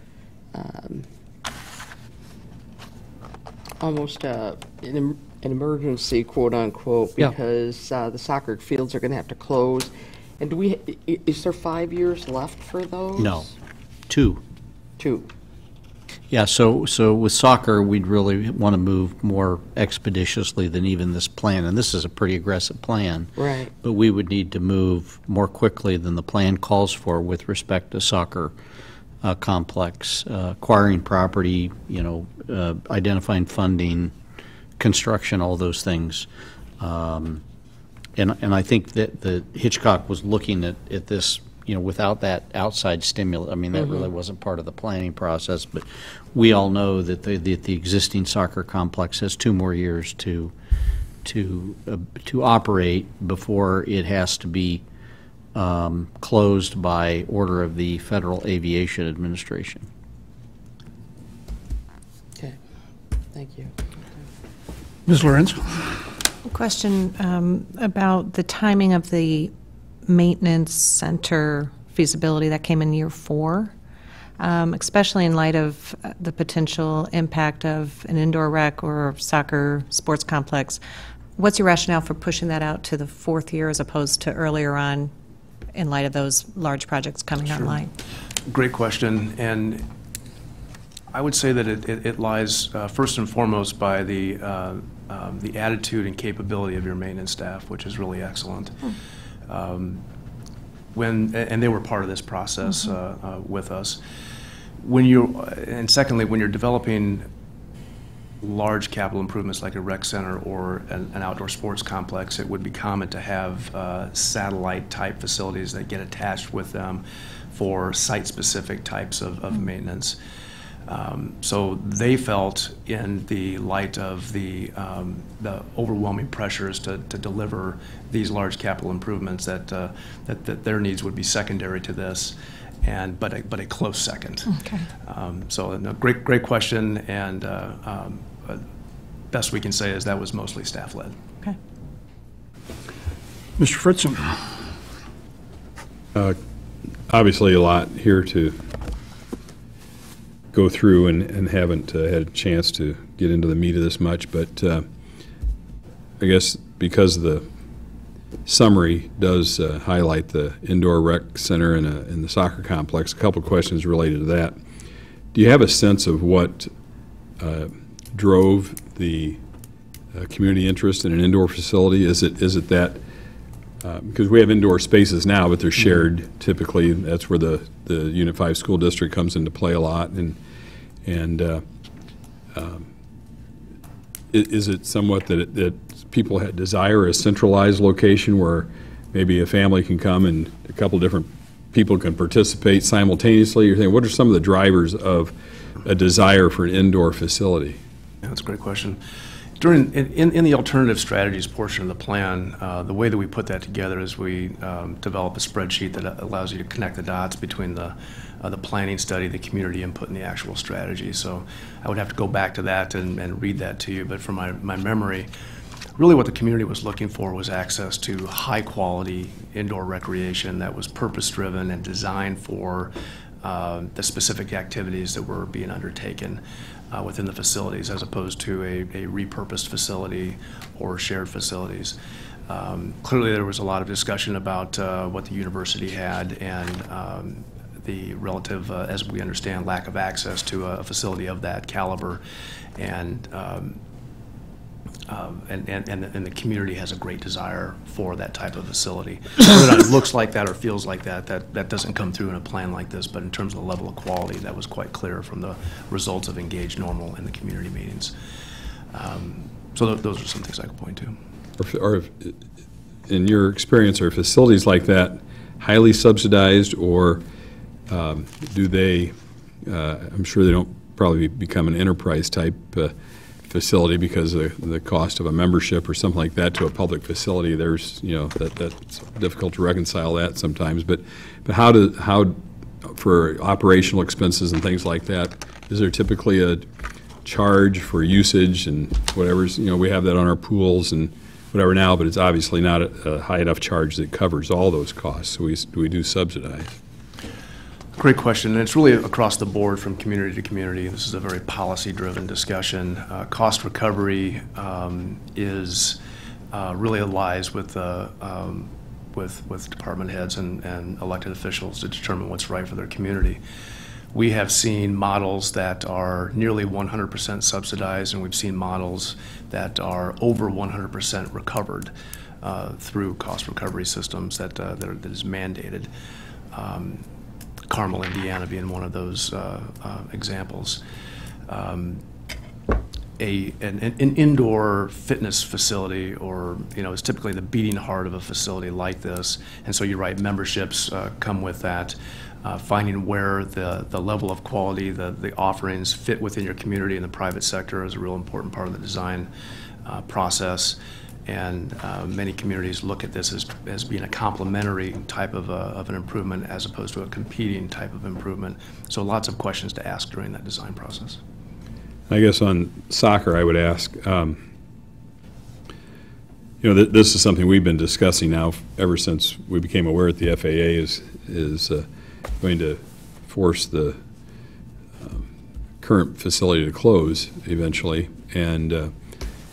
almost an emergency, quote unquote, because the soccer fields are going to have to close. And do we? Is there 5 years left for those? No, 2. 2. Yeah, so with soccer, we'd really want to move more expeditiously than even this plan, and this is a pretty aggressive plan. Right. But we would need to move more quickly than the plan calls for with respect to soccer complex, acquiring property, you know, identifying funding, construction, all those things. And I think that the Hitchcock was looking at this, you know, without that outside stimulus. I mean, that really wasn't part of the planning process, but we all know that the existing soccer complex has 2 more years to operate before it has to be closed by order of the Federal Aviation Administration. Okay, thank you. Ms. Lorenz? Question about the timing of the maintenance center feasibility that came in year 4, especially in light of the potential impact of an indoor rec or soccer sports complex. What's your rationale for pushing that out to the 4th year as opposed to earlier on in light of those large projects coming online? Great question, and I would say that it lies first and foremost by the attitude and capability of your maintenance staff, which is really excellent. And they were part of this process with us. And secondly, when you're developing large capital improvements like a rec center or an outdoor sports complex, it would be common to have satellite type facilities that get attached with them for site-specific types of maintenance. So they felt, in the light of the overwhelming pressures to deliver these large capital improvements, that their needs would be secondary to this, but a close second. Okay. So great question, and best we can say is that was mostly staff-led. Okay. Mr. Fritzen? Obviously, a lot here to go through, and haven't had a chance to get into the meat of this much, but I guess because the summary does highlight the indoor rec center and the soccer complex, a couple questions related to that. Do you have a sense of what drove the community interest in an indoor facility? Is it that because we have indoor spaces now, but they're shared typically. That's where the Unit 5 school district comes into play a lot, and is it somewhat that people desire a centralized location where maybe a family can come and a couple different people can participate simultaneously? You're thinking, what are some of the drivers of a desire for an indoor facility? Yeah, that's a great question. In the alternative strategies portion of the plan, the way that we put that together is we develop a spreadsheet that allows you to connect the dots between the planning study, the community input, and the actual strategy. So I would have to go back to that and read that to you, but from my memory, really what the community was looking for was access to high-quality indoor recreation that was purpose-driven and designed for the specific activities that were being undertaken within the facilities, as opposed to a repurposed facility or shared facilities. Clearly there was a lot of discussion about what the university had and the relative, as we understand, lack of access to a facility of that caliber. And the community has a great desire for that type of facility. Whether it looks like that or feels like that doesn't come through in a plan like this, but in terms of the level of quality, that was quite clear from the results of Engage Normal in the community meetings. So those are some things I could point to. Or in your experience, are facilities like that highly subsidized, or do they, I'm sure they don't probably become an enterprise type facility because of the cost of a membership or something like that to a public facility. There's, that's difficult to reconcile that sometimes. But how for operational expenses and things like that, is there typically a charge for usage and whatever's, we have that on our pools and whatever now, but it's obviously not a high enough charge that covers all those costs. So we do subsidize. Great question, and it's really across the board from community to community. This is a very policy-driven discussion. Cost recovery is really lies with department heads and elected officials to determine what's right for their community. We have seen models that are nearly 100% subsidized, and we've seen models that are over 100% recovered through cost recovery systems that is mandated. Carmel, Indiana being one of those examples. An indoor fitness facility, or is typically the beating heart of a facility like this, and so you're right, memberships come with that. Finding where the level of quality, the offerings fit within your community and the private sector is a real important part of the design process. And many communities look at this as being a complementary type of an improvement as opposed to a competing type of improvement. So lots of questions to ask during that design process. I guess on soccer, I would ask, this is something we've been discussing now ever since we became aware that the FAA is going to force the current facility to close eventually. And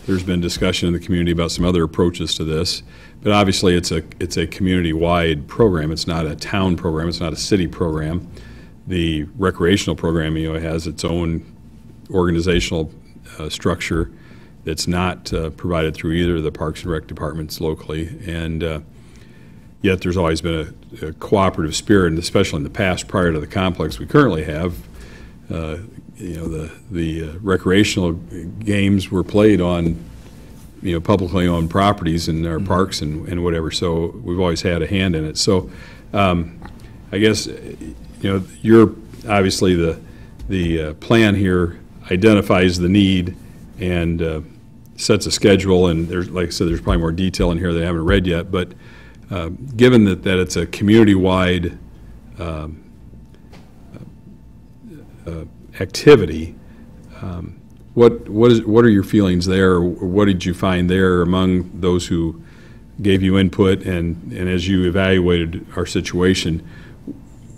there's been discussion in the community about some other approaches to this, but obviously it's a community-wide program. It's not a town program. It's not a city program. The recreational program, has its own organizational structure that's not provided through either of the Parks and Rec departments locally, and yet there's always been a cooperative spirit, and especially in the past, prior to the complex we currently have. The recreational games were played on, publicly owned properties in our parks and whatever. So we've always had a hand in it. So I guess, you're obviously the plan here identifies the need and sets a schedule. And there's, like I said, there's probably more detail in here that I haven't read yet. But given that it's a community-wide activity, what are your feelings there? What did you find there among those who gave you input, and as you evaluated our situation,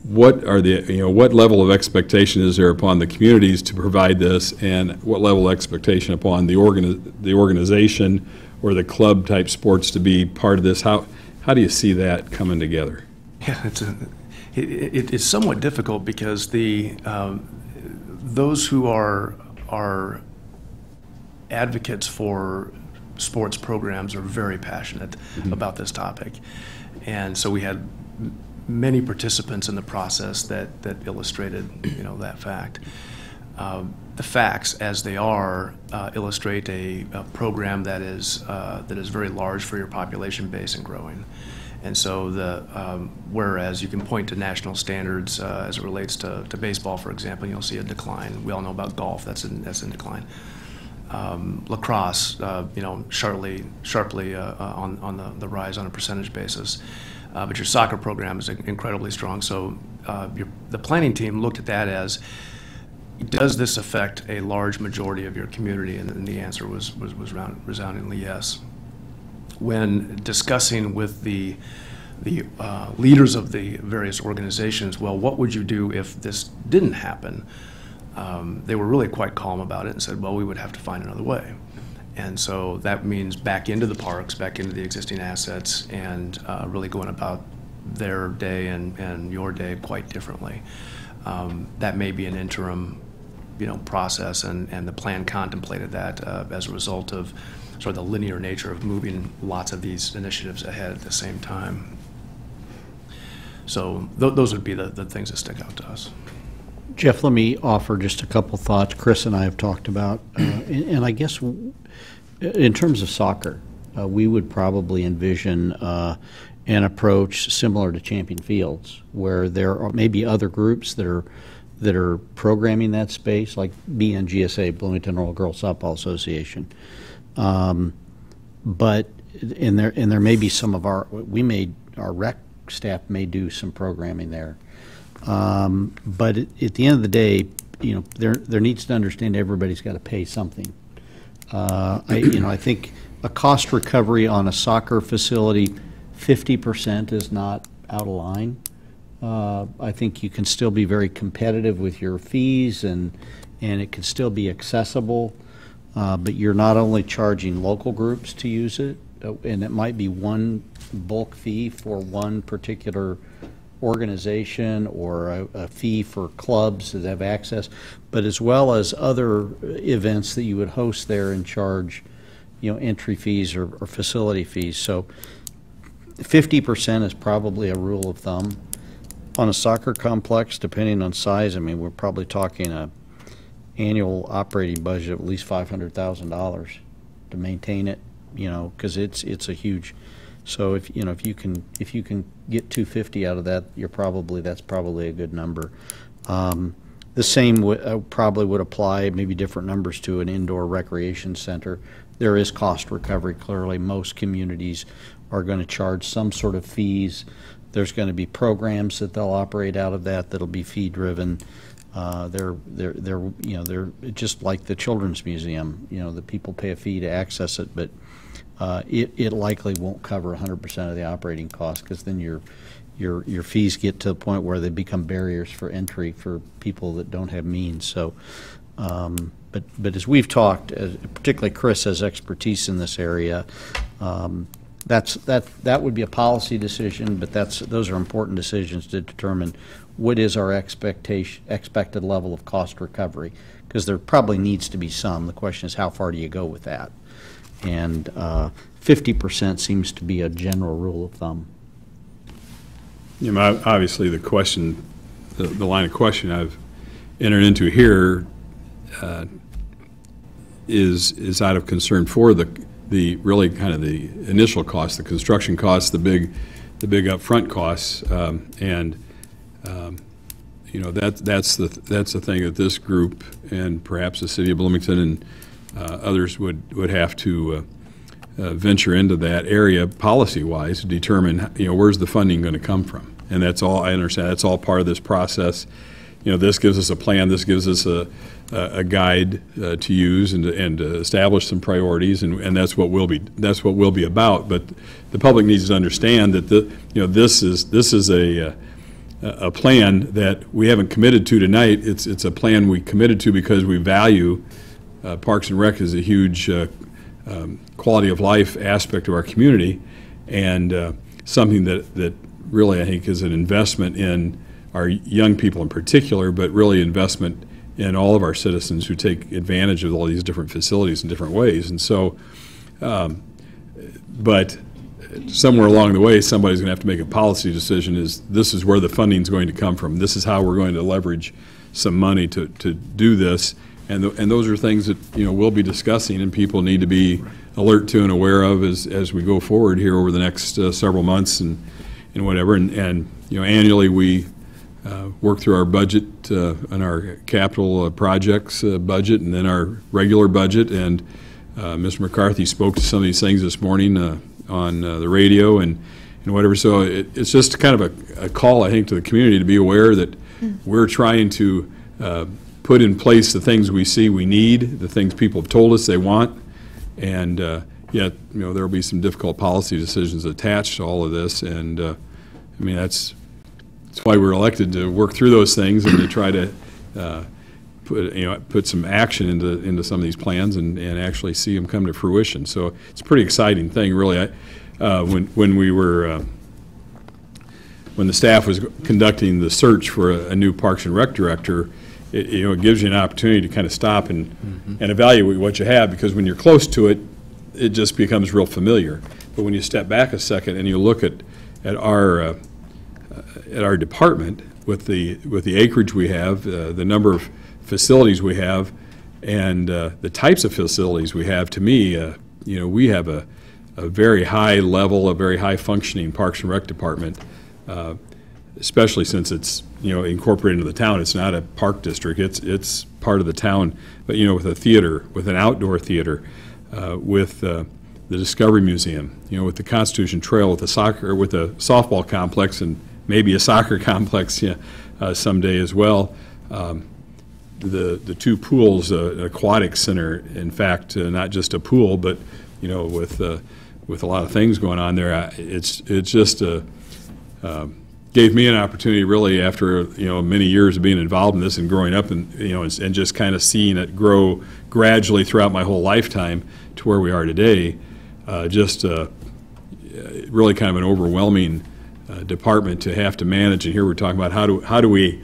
what are what level of expectation is there upon the communities to provide this, and what level of expectation upon the organization or the club type sports to be part of this? How do you see that coming together? Yeah, it's somewhat difficult because those who are advocates for sports programs are very passionate about this topic. And so we had many participants in the process that illustrated that fact. The facts, as they are, illustrate a program that is very large for your population base and growing. And so whereas you can point to national standards as it relates to baseball, for example, you'll see a decline. We all know about golf, that's in decline. Lacrosse, sharply on the rise on a percentage basis. But your soccer program is incredibly strong. So the planning team looked at that as, does this affect a large majority of your community? And the answer was resoundingly yes. When discussing with the leaders of the various organizations, well, what would you do if this didn't happen? They were really quite calm about it and said, well, we would have to find another way. And so that means back into the parks, back into the existing assets, and really going about their day and your day quite differently. That may be an interim process, and the plan contemplated that as a result of sort of the linear nature of moving lots of these initiatives ahead at the same time. So those would be the things that stick out to us. Jeff, let me offer just a couple thoughts Chris and I have talked about. And I guess in terms of soccer, we would probably envision an approach similar to Champion Fields, where there are maybe other groups that are programming that space, like BNGSA, Bloomington Rural Girls Softball Association. But there may be some of our rec staff may do some programming there. But at the end of the day, there needs to understand everybody's got to pay something. I think a cost recovery on a soccer facility, 50% is not out of line. I think you can still be very competitive with your fees, and it can still be accessible. But you're not only charging local groups to use it, and it might be one bulk fee for one particular organization or a fee for clubs that have access, but as well as other events that you would host there and charge, entry fees or facility fees. So 50% is probably a rule of thumb. On a soccer complex, depending on size, I mean, we're probably talking a annual operating budget of at least $500,000 to maintain it, because it's a huge. So if you can get 250 out of that, that's probably a good number. The same probably would apply, maybe different numbers, to an indoor recreation center. There is cost recovery. Clearly, most communities are going to charge some sort of fees. There's going to be programs that they'll operate out of that'll be fee driven. They're just like the Children's Museum. The people pay a fee to access it, but it likely won't cover 100% of the operating costs, because then your fees get to the point where they become barriers for entry for people that don't have means. So, but as we've talked, particularly Chris has expertise in this area. That would be a policy decision, but those are important decisions to determine what is our expected level of cost recovery, because there probably needs to be some. The question is, how far do you go with that? And 50% seems to be a general rule of thumb. Obviously, the question, the line of question I've entered into here is out of concern for the really kind of the initial costs, the construction costs, the big upfront costs, that's the thing that this group and perhaps the city of Bloomington and others would have to venture into that area policy-wise to determine, where's the funding going to come from. And that's all, I understand, that's all part of this process. This gives us a plan, this gives us a guide to use and to establish some priorities, and that's what we'll be about. But the public needs to understand that this is a plan that we haven't committed to tonight. It's a plan we committed to because we value Parks and Rec as a huge quality of life aspect of our community, and something that really I think is an investment in our young people in particular, but really investment in all of our citizens who take advantage of all these different facilities in different ways. And so, but somewhere along the way, somebody's going to have to make a policy decision. This is where the funding is going to come from. This is how we're going to leverage some money to do this. And those are things that we'll be discussing, and people need to be alert to and aware of as we go forward here over the next several months and whatever. And annually we work through our budget and our capital projects budget, and then our regular budget. And Mr. McCarthy spoke to some of these things this morning on the radio and whatever. So it's just kind of a call, I think, to the community to be aware that we're trying to put in place the things we see we need, the things people have told us they want, and yet there will be some difficult policy decisions attached to all of this. And I mean, that's why we're elected, to work through those things and to try to put some action into some of these plans and actually see them come to fruition. So it's a pretty exciting thing, really. When we were when the staff was conducting the search for a new Parks and Rec director, it gives you an opportunity to kind of stop and evaluate what you have, because when you're close to it, it just becomes real familiar. But when you step back a second and you look at our department with the acreage we have, the number of facilities we have, and the types of facilities we have, to me, we have a very high level, a very high functioning Parks and Rec department, especially since it's incorporated into the town. It's not a park district. It's part of the town. But with a theater, with an outdoor theater, with the Discovery Museum, with the Constitution Trail, with a softball complex, and maybe a soccer complex someday as well. The two pools, an aquatic center, in fact, not just a pool, but with a lot of things going on there. It's just gave me an opportunity, really, after many years of being involved in this and growing up, and and just kind of seeing it grow gradually throughout my whole lifetime to where we are today. Really kind of an overwhelming department to have to manage. And here we're talking about how do we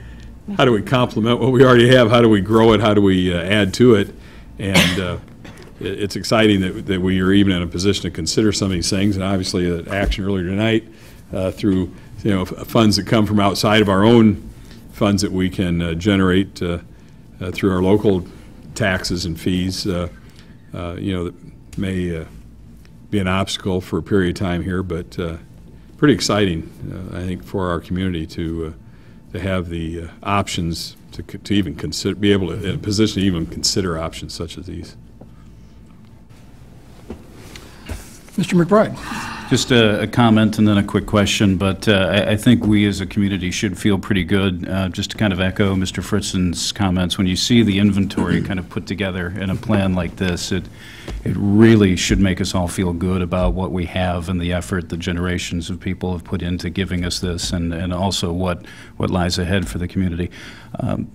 complement what we already have? How do we grow it? How do we add to it? And it's exciting that we are even in a position to consider some of these things. And obviously, action earlier tonight through funds that come from outside of our own funds that we can generate through our local taxes and fees. That may be an obstacle for a period of time here, but pretty exciting, I think, for our community to have the options to even consider, be able to, in a position to even consider options such as these. Mr. McBride. Just a comment and then a quick question, but I think we as a community should feel pretty good, just to kind of echo Mr. Fritzen's comments. When you see the inventory kind of put together in a plan like this, it really should make us all feel good about what we have and the effort the generations of people have put into giving us this, and also what lies ahead for the community.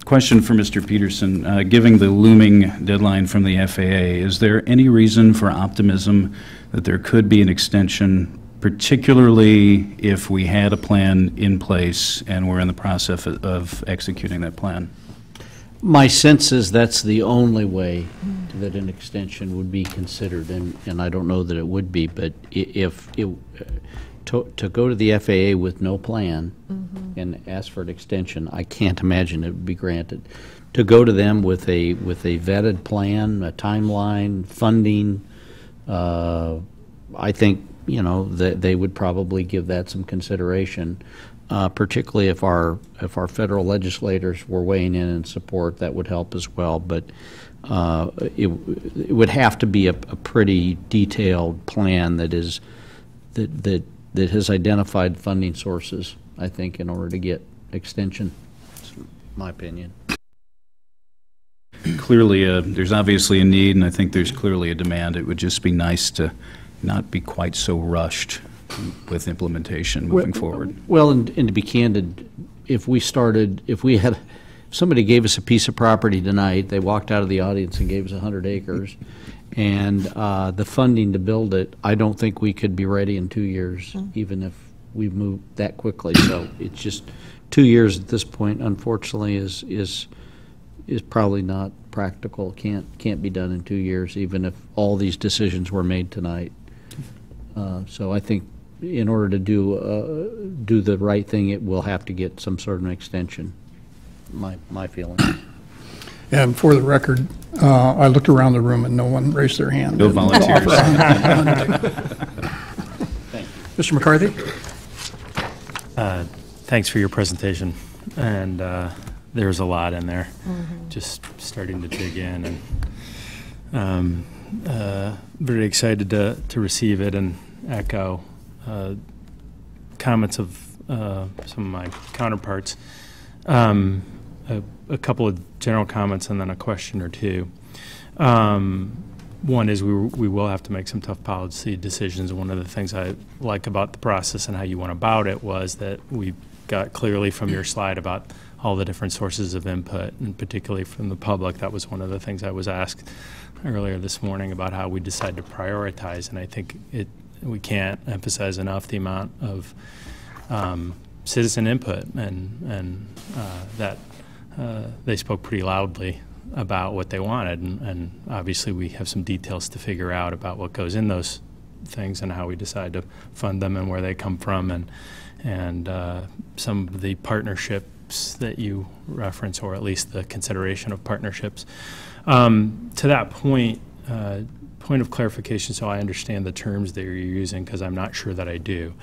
Question for Mr. Peterson. Given the looming deadline from the FAA, is there any reason for optimism that there could be an extension, particularly if we had a plan in place and we're in the process of executing that plan? My sense is that's the only way that an extension would be considered, and I don't know that it would be, but if it, to go to the FAA with no plan and ask for an extension, I can't imagine it would be granted. To go to them with a vetted plan, a timeline, funding, I think that they would probably give that some consideration, particularly if our federal legislators were weighing in support. That would help as well. But it would have to be a pretty detailed plan that has identified funding sources, I think, in order to get extension. That's my opinion. Clearly, there's obviously a need, and I think there's clearly a demand. It would just be nice to not be quite so rushed with implementation moving forward. Well, and to be candid, if somebody gave us a piece of property tonight, they walked out of the audience and gave us 100 acres, and the funding to build it, I don't think we could be ready in 2 years, even if we moved that quickly. So it's just 2 years at this point, unfortunately, is probably not practical. Can't be done in 2 years, even if all these decisions were made tonight. So I think in order to do the right thing, it will have to get some sort of an extension. My feeling. And for the record, I looked around the room and no one raised their hand. No volunteers. Mr. McCarthy. Thanks for your presentation, and there's a lot in there. Just starting to dig in, and very excited to receive it and echo comments of some of my counterparts. A couple of general comments and then a question or two. One is we will have to make some tough policy decisions. One of the things I like about the process and how you went about it was that we got clearly from your slide about all the different sources of input, and particularly from the public. That was one of the things I was asked earlier this morning about how we decide to prioritize, and I think we can't emphasize enough the amount of citizen input, and that they spoke pretty loudly about what they wanted, and obviously we have some details to figure out about what goes in those things and how we decide to fund them and where they come from, and some of the partnerships that you reference, or at least the consideration of partnerships. To that point, point of clarification, so I understand the terms that you're using, because I'm not sure that I do.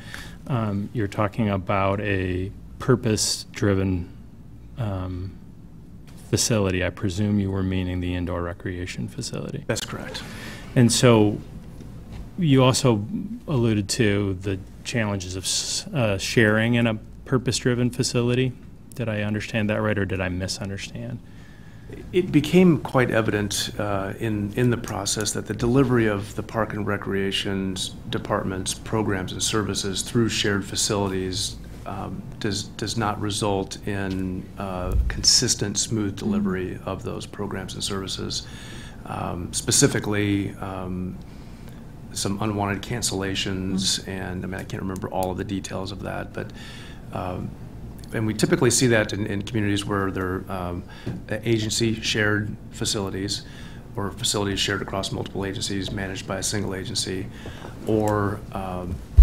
You're talking about a purpose-driven facility. I presume you were meaning the indoor recreation facility. That's correct. And so you also alluded to the challenges of sharing in a purpose-driven facility. Did I understand that right, or did I misunderstand? It became quite evident in the process that the delivery of the Park and Recreation Department's programs and services through shared facilities does not result in consistent, smooth delivery of those programs and services. Specifically, some unwanted cancellations, and I mean, I can't remember all of the details of that, but and we typically see that in communities where there are agency shared facilities, or facilities shared across multiple agencies managed by a single agency, or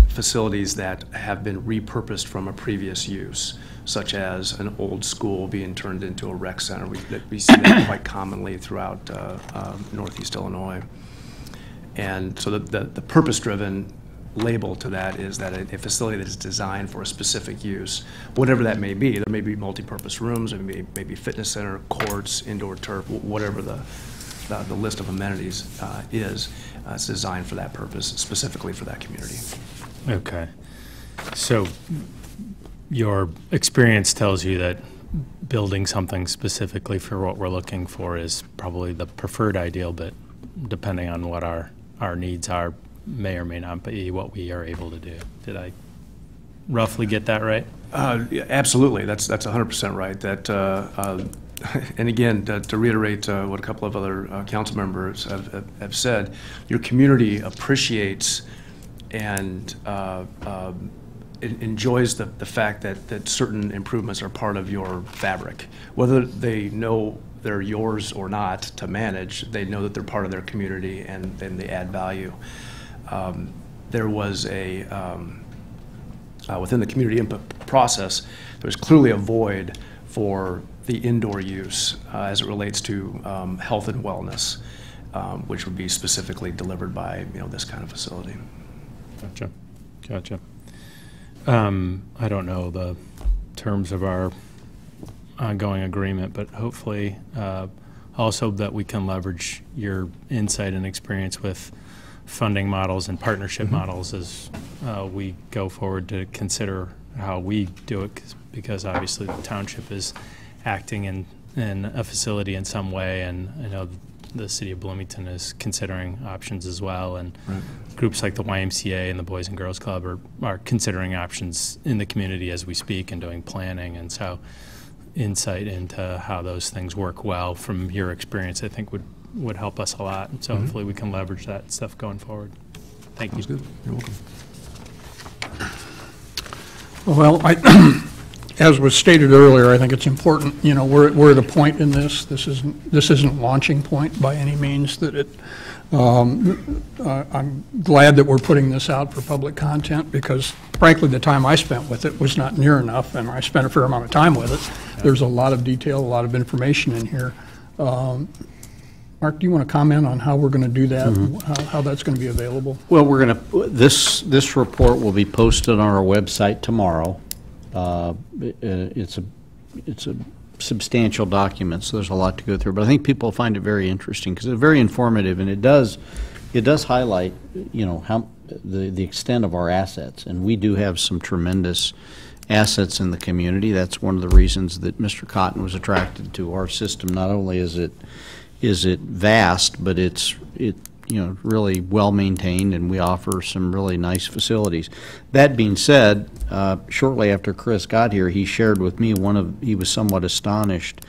facilities that have been repurposed from a previous use, such as an old school being turned into a rec center. We see that quite commonly throughout Northeast Illinois. And so the purpose-driven label to that is that a facility that is designed for a specific use, whatever that may be. There may be multi-purpose rooms, there may be fitness center, courts, indoor turf, whatever the list of amenities is. It's designed for that purpose, specifically for that community. Okay. So your experience tells you that building something specifically for what we're looking for is probably the preferred ideal, but depending on what our needs are, may or may not be what we are able to do. Did I roughly get that right? Yeah, absolutely. That's 100% right. That and again, to reiterate what a couple of other council members have said, your community appreciates and enjoys the fact that certain improvements are part of your fabric. Whether they know they're yours or not to manage, they know that they're part of their community and they add value. There was within the community input process, there was clearly a void for the indoor use as it relates to health and wellness, which would be specifically delivered by this kind of facility. Gotcha. I don't know the terms of our ongoing agreement, but hopefully also that we can leverage your insight and experience with funding models and partnership models as we go forward to consider how we do it, because obviously the township is acting in a facility in some way, and I know the city of Bloomington is considering options as well, and groups like the YMCA and the Boys and Girls Club are considering options in the community as we speak and doing planning, and so insight into how those things work well from your experience I think would help us a lot, and so hopefully we can leverage that stuff going forward. Thank you. Good. You're welcome. Well, as was stated earlier, I think it's important, we're at a point in this. This isn't launching point by any means. That I'm glad that we're putting this out for public content, because frankly, the time I spent with it was not near enough, and I spent a fair amount of time with it. There's a lot of detail, a lot of information in here. Mark, do you want to comment on how we're going to do that, how that's going to be available? Well, we're going to, this report will be posted on our website tomorrow. It's a substantial document, so there's a lot to go through. But I think people find it very interesting because it's very informative, and it does highlight, how the extent of our assets. And we do have some tremendous assets in the community. That's one of the reasons that Mr. Cotton was attracted to our system. Not only is it vast, but it's really well maintained, and we offer some really nice facilities. That being said, shortly after Chris got here, he shared with me he was somewhat astonished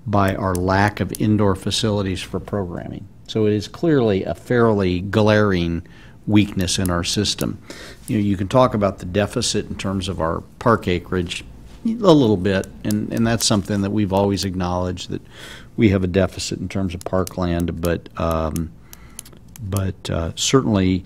by our lack of indoor facilities for programming. So it is clearly a fairly glaring weakness in our system. You can talk about the deficit in terms of our park acreage. A little bit, and that's something that we've always acknowledged, that we have a deficit in terms of parkland, but certainly,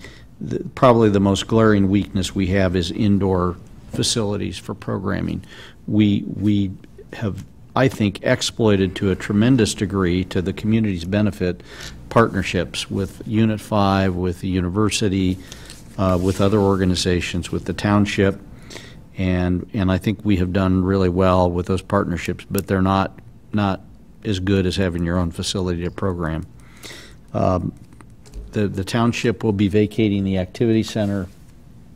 probably the most glaring weakness we have is indoor facilities for programming. We have, I think, exploited to a tremendous degree, to the community's benefit, partnerships with Unit 5, with the university, with other organizations, with the township, and I think we have done really well with those partnerships, but they're not as good as having your own facility to program. The township will be vacating the activity center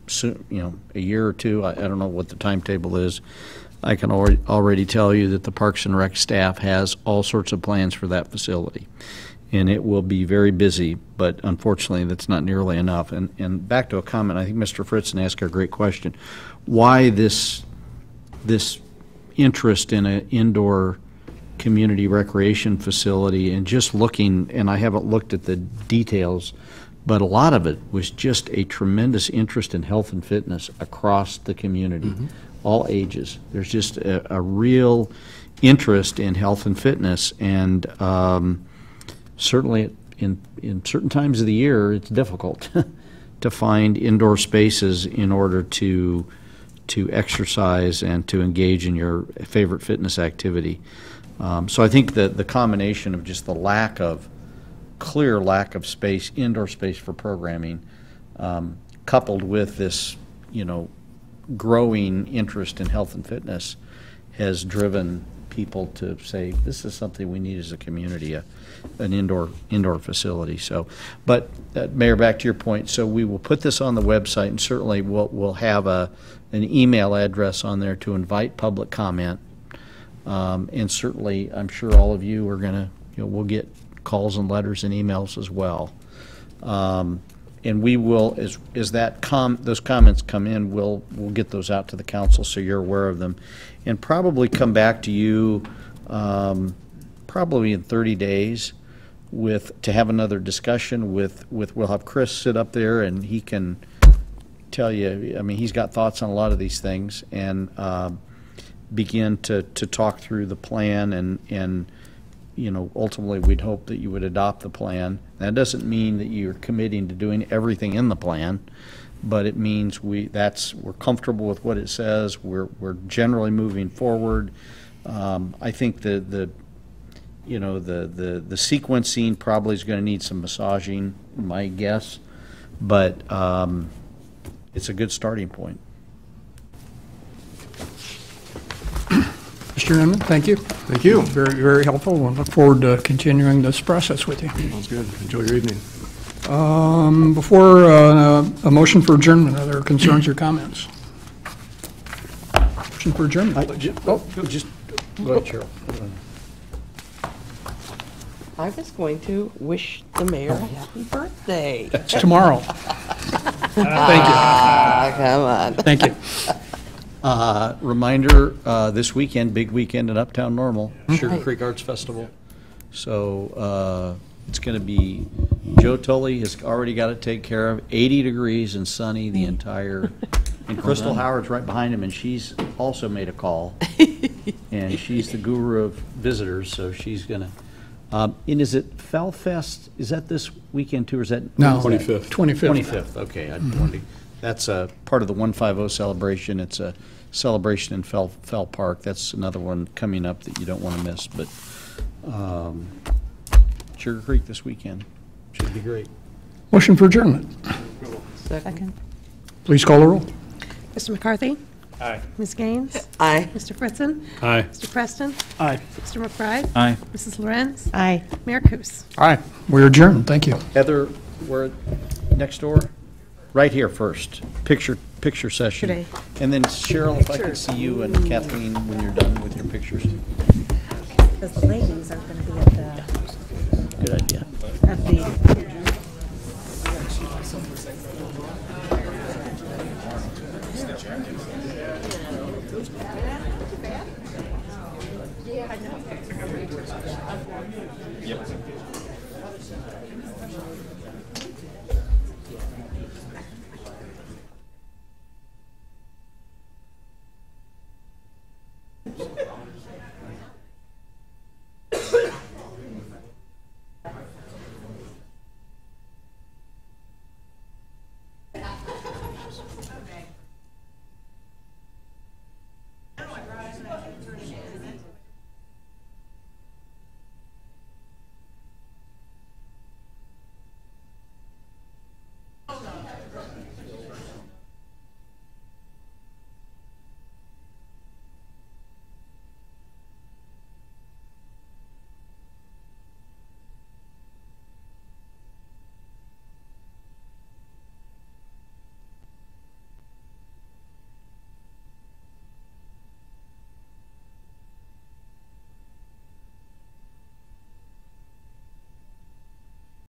soon, a year or two. I don't know what the timetable is. I can already tell you that the Parks and Rec staff has all sorts of plans for that facility, and it will be very busy, but unfortunately that's not nearly enough. And back to a comment, I think Mr. Fritzen asked a great question. Why this interest in an indoor community recreation facility? And just looking, and I haven't looked at the details, but a lot of it was just a tremendous interest in health and fitness across the community. All ages. There's just a real interest in health and fitness, and certainly in certain times of the year, it's difficult to find indoor spaces in order to exercise and to engage in your favorite fitness activity. So I think that the combination of just the clear lack of space, indoor space for programming, coupled with this, growing interest in health and fitness, has driven people to say, this is something we need as a community, an indoor facility. So, but Mayor, back to your point, so we will put this on the website, and certainly we'll have an email address on there to invite public comment. And certainly, I'm sure all of you are going to, we'll get calls and letters and emails as well. And we will, as those comments come in, we'll get those out to the council so you're aware of them, and probably come back to you probably in 30 days to have another discussion we'll have Chris sit up there, and he can tell you, I mean, he's got thoughts on a lot of these things, and begin to talk through the plan, and ultimately we'd hope that you would adopt the plan. That doesn't mean that you're committing to doing everything in the plan, but it means we're comfortable with what it says. We're generally moving forward. I think the sequencing probably is going to need some massaging, my guess, but it's a good starting point. Mr. Inman, thank you. Thank you. Very, very helpful. We'll look forward to continuing this process with you. Sounds good. Enjoy your evening. Before a motion for adjournment, are there concerns or comments? Motion for adjournment, please. Just go ahead, Cheryl. I was going to wish the mayor a happy birthday. It's tomorrow. Thank you. Come on. Thank you. Reminder, this weekend, big weekend in Uptown Normal, Sugar Creek Arts Festival. So it's going to be, Joe Tully has already got it taken care of, 80 degrees and sunny the entire, and Crystal Howard's right behind him, and she's also made a call. And she's the guru of visitors, so she's going to. And is it Fell Fest? Is that this weekend too, or is that? No, 25th. 25th. Okay, I wanted to. That's a part of the 150 celebration. It's a celebration in Fell Park. That's another one coming up that you don't want to miss. But Sugar Creek this weekend should be great. Motion for adjournment. Second. Please call the roll. Mr. McCarthy? Aye. Ms. Gaines? Aye. Mr. Fritzen? Aye. Mr. Preston? Aye. Mr. McBride? Aye. Mrs. Lorenz? Aye. Mayor Kus? Aye. We're adjourned. Thank you. Heather, we're next door. Right here first. Picture session. Today. And then Cheryl, if I can see you and Kathleen when you're done with your pictures. Because the ladies are going to be at Good idea. the